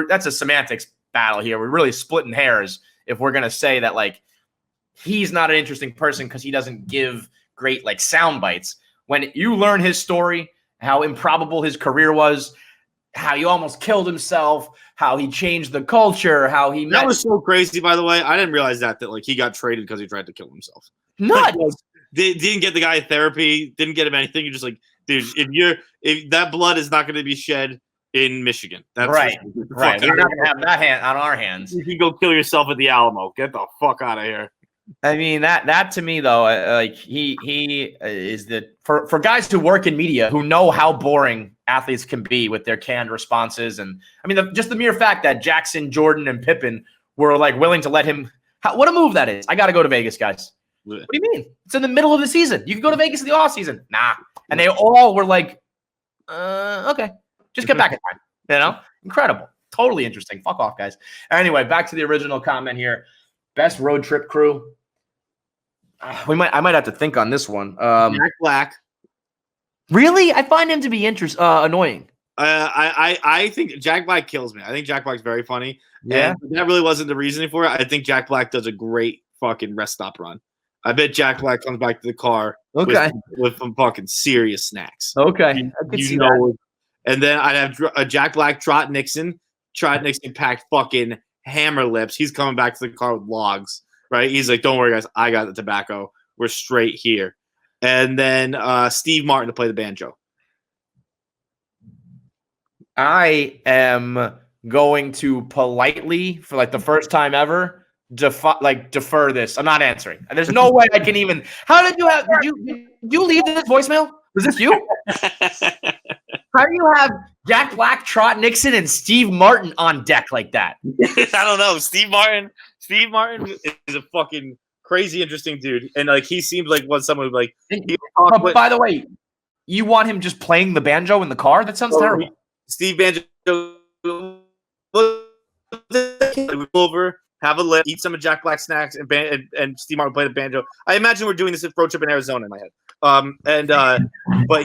S1: that's a semantics battle here. We're really splitting hairs if we're going to say that like, he's not an interesting person because he doesn't give great like sound bites. When you learn his story, how improbable his career was, how he almost killed himself, how he changed the culture, how he
S2: that was so crazy, by the way. I didn't realize that like he got traded because he tried to kill himself.
S1: Nuts.
S2: They didn't get the guy therapy, didn't get him anything. You're just like, dude, if that blood is not going to be shed in Michigan. That's
S1: right. Right. We're not going to have that on our hands.
S2: You can go kill yourself at the Alamo. Get the fuck out of here.
S1: I mean, that to me, though, like he is for guys who work in media who know how boring athletes can be with their canned responses. And I mean, just the mere fact that Jackson, Jordan, and Pippen were like willing to let him. What a move that is. I got to go to Vegas, guys. What do you mean? It's in the middle of the season. You can go to Vegas in the off season. Nah. And they all were like, okay, just get back in time. Incredible. Totally interesting. Fuck off, guys. Anyway, back to the original comment here. Best road trip crew. I might have to think on this one.
S2: Jack Black.
S1: Really? I find him to be annoying.
S2: I think Jack Black kills me. I think Jack Black's very funny.
S1: Yeah.
S2: And that really wasn't the reasoning for it. I think Jack Black does a great fucking rest stop run. I bet Jack Black comes back to the car with some fucking serious snacks.
S1: Okay. I can see that.
S2: And then I'd have a Jack Black Trot Nixon. Trot Nixon packed fucking hammer lips. He's coming back to the car with logs, right? He's like, don't worry, guys. I got the tobacco. We're straight here. And then Steve Martin to play the banjo.
S1: I am going to politely, for like the first time ever, defer this. I'm not answering. There's no way I can even. How did you leave this voicemail? Was this you? How do you have Jack Black, Trot Nixon, and Steve Martin on deck like that?
S2: I don't know. Steve Martin is a fucking crazy interesting dude, and like he seems like someone who like.
S1: But by the way, you want him just playing the banjo in the car? That sounds terrible.
S2: Steve Banjo over. Have a lip, eat some of Jack Black snacks, and Steve Martin play the banjo. I imagine we're doing this road trip in Arizona in my head. But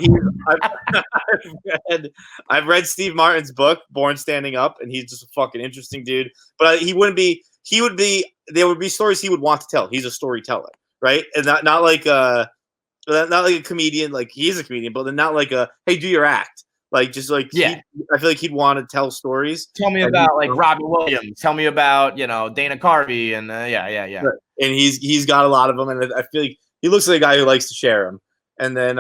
S2: I've read Steve Martin's book, Born Standing Up, and he's just a fucking interesting dude. But there would be stories he would want to tell. He's a storyteller, right? And not like a comedian. Like he's a comedian, but then not like hey, do your act. Like just like I feel like he'd want to tell stories.
S1: Tell me about like Robbie Williams. Tell me about Dana Carvey and yeah.
S2: And he's got a lot of them, and I feel like he looks like a guy who likes to share them. And then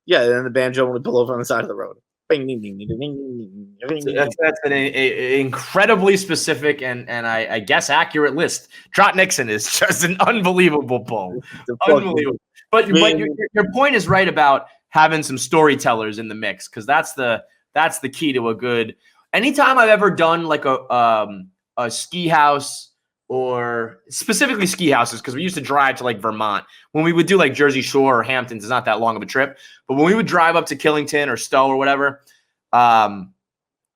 S2: the banjo will pull over on the side of the road.
S1: That's an incredibly specific and I guess accurate list. Trot Nixon is just an unbelievable pull. Unbelievable. But your point is right about having some storytellers in the mix, because that's the key to a good. Anytime I've ever done like a ski house or specifically ski houses, because we used to drive to like Vermont. When we would do like Jersey Shore or Hamptons, it's not that long of a trip. But when we would drive up to Killington or Stowe or whatever, I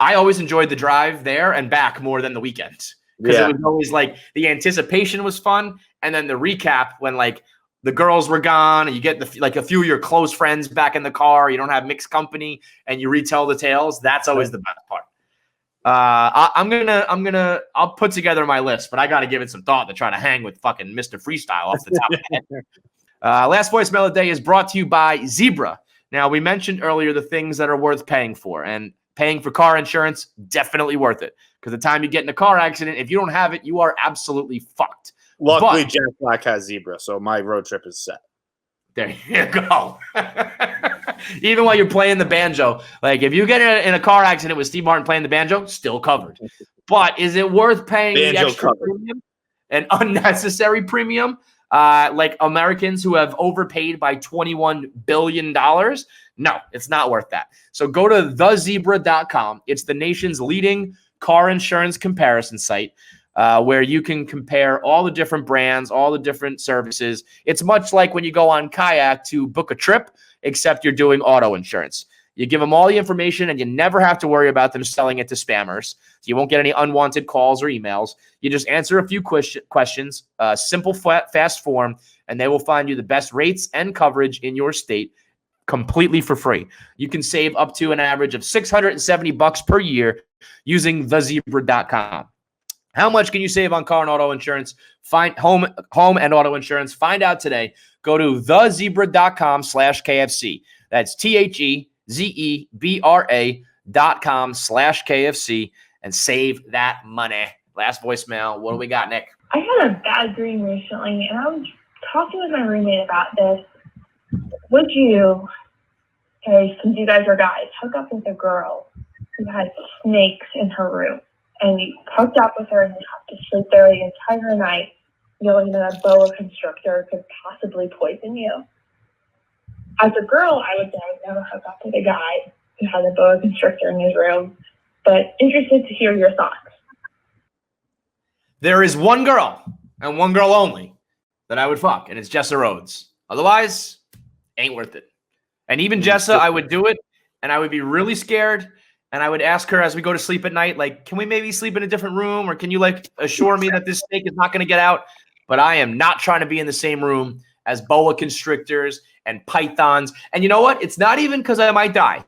S1: always enjoyed the drive there and back more than the weekend. Because it was always like the anticipation was fun. And then the recap when like the girls were gone and you get like a few of your close friends back in the car, you don't have mixed company and you retell the tales. That's always the best part. I'll put together my list, but I got to give it some thought to try to hang with fucking Mr. Freestyle off the top of the head. Last voicemail of the day is brought to you by Zebra. Now, we mentioned earlier the things that are worth paying for, and paying for car insurance, definitely worth it. Because the time you get in a car accident, if you don't have it, you are absolutely fucked.
S2: Luckily, Jack Black has Zebra, so my road trip is set.
S1: There you go. Even while you're playing the banjo, like if you get in a car accident with Steve Martin playing the banjo, still covered. But is it worth paying the extra premium, an unnecessary premium, like Americans who have overpaid by $21 billion? No, it's not worth that. So go to thezebra.com. It's the nation's leading car insurance comparison site. Where you can compare all the different brands, all the different services. It's much like when you go on Kayak to book a trip, except you're doing auto insurance. You give them all the information and you never have to worry about them selling it to spammers. You won't get any unwanted calls or emails. You just answer a few questions, simple, fast form, and they will find you the best rates and coverage in your state completely for free. You can save up to an average of $670 per year using thezebra.com. How much can you save on car and auto insurance? Find home and auto insurance. Find out today. Go to thezebra.com/KFC. That's THEZEBRA.com/KFC and save that money. Last voicemail. What do we got, Nick?
S5: I had a bad dream recently, and I was talking with my roommate about this. Would you, okay, since you guys are guys, hook up with a girl who had snakes in her room? And you hooked up with her and you have to sleep there the entire night, knowing that a boa constrictor could possibly poison you. As a girl, I would say I would never hook up with a guy who has a boa constrictor in his room, but interested to hear your thoughts.
S1: There is one girl, and one girl only, that I would fuck, and it's Jessa Rhodes. Otherwise, ain't worth it. And even Jessa, I would do it, and I would be really scared. And I would ask her as we go to sleep at night, like, can we maybe sleep in a different room? Or can you, like, assure me that this snake is not going to get out? But I am not trying to be in the same room as boa constrictors and pythons. And you know what? It's not even because I might die.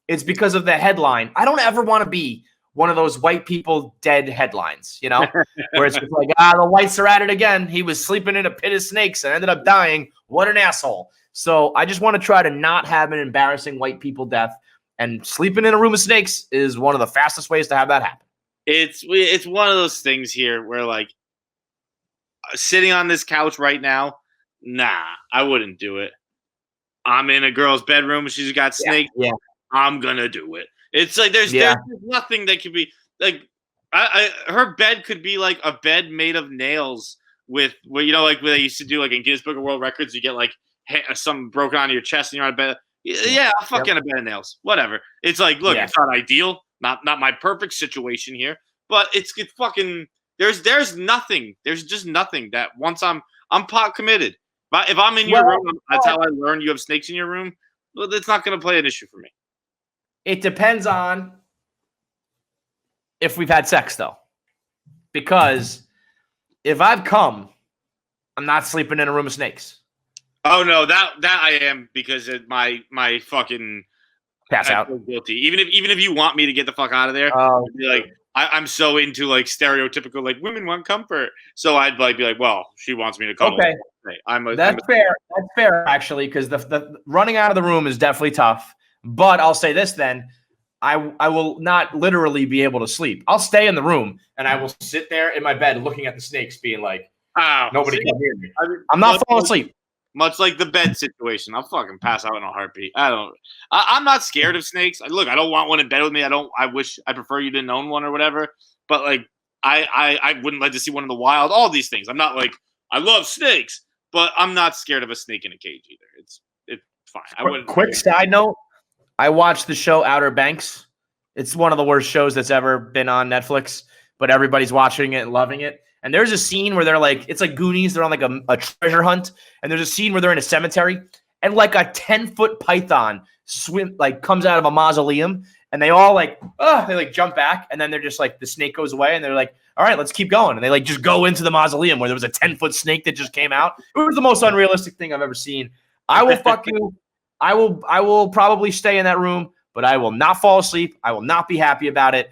S1: It's because of the headline. I don't ever want to be one of those white people dead headlines, you know, where it's like, the whites are at it again. He was sleeping in a pit of snakes and ended up dying. What an asshole. So I just want to try to not have an embarrassing white people death. And sleeping in a room of snakes is one of the fastest ways to have that happen.
S2: It's one of those things here where, like, sitting on this couch right now, nah, I wouldn't do it. I'm in a girl's bedroom and she's got snakes. Yeah. I'm gonna do it. It's like there's nothing that could be like. Her bed could be like a bed made of nails with, well, you know, like what they used to do, like in Guinness Book of World Records, you get like something broken onto your chest and you're on bed. Yeah, I'll fuck in a bed of nails. Whatever. It's like, look, it's not ideal, not my perfect situation here, but it's fucking. There's nothing. There's just nothing that once I'm pot committed. But if I'm in your room, that's how I learned you have snakes in your room. Well, that's not going to play an issue for me.
S1: It depends on if we've had sex, though, because if I've come, I'm not sleeping in a room of snakes.
S2: Oh no, that I am, because my fucking
S1: pass out.
S2: I feel guilty. Even if you want me to get the fuck out of there, be like I'm so into like stereotypical like women want comfort, so I'd like be like, well, she wants me to come.
S1: Okay, that's fair. That's fair actually, because the running out of the room is definitely tough. But I'll say this then. I will not literally be able to sleep. I'll stay in the room and I will sit there in my bed looking at the snakes, being like, nobody can hear me. I'm not falling asleep.
S2: Much like the bed situation, I'll fucking pass out in a heartbeat. I'm not scared of snakes. Look, I don't want one in bed with me. I prefer you didn't own one or whatever. But like, I wouldn't like to see one in the wild. All these things. I'm not like, I love snakes, but I'm not scared of a snake in a cage either. It's fine.
S1: Quick side note. I watched the show Outer Banks. It's one of the worst shows that's ever been on Netflix, but everybody's watching it and loving it. And there's a scene where they're like, it's like Goonies. They're on like a treasure hunt. And there's a scene where they're in a cemetery and like a 10-foot python comes out of a mausoleum. And they all they jump back. And then they're just like, the snake goes away. And they're like, all right, let's keep going. And they like just go into the mausoleum where there was a 10-foot snake that just came out. It was the most unrealistic thing I've ever seen. I will fuck you. I will probably stay in that room, but I will not fall asleep. I will not be happy about it.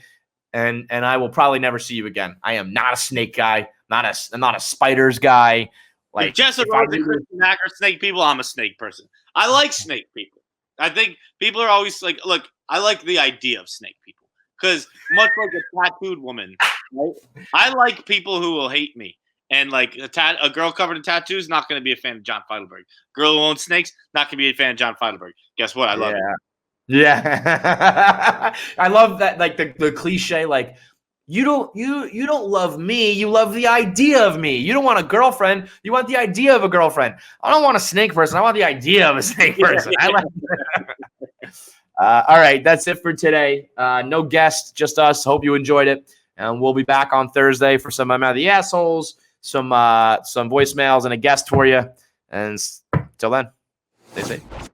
S1: And I will probably never see you again. I am not a snake guy. I'm not a spiders guy. Like
S2: Jessica Rose and Christian Mack are snake people. I'm a snake person. I like snake people. I think people are always like, look, I like the idea of snake people because much like a tattooed woman, right? I like people who will hate me. And like a girl covered in tattoos, not going to be a fan of John Feidelberg. Girl who owns snakes, not going to be a fan of John Feidelberg. Guess what? I love it.
S1: Yeah. I love that, like the cliche, like you don't love me, you love the idea of me. You don't want a girlfriend, you want the idea of a girlfriend. I don't want a snake person, I want the idea of a snake person. I like all right, that's it for today. No guests, just us. Hope you enjoyed it. And we'll be back on Thursday for some Am I the Assholes, some voicemails and a guest for you. And till then, stay safe.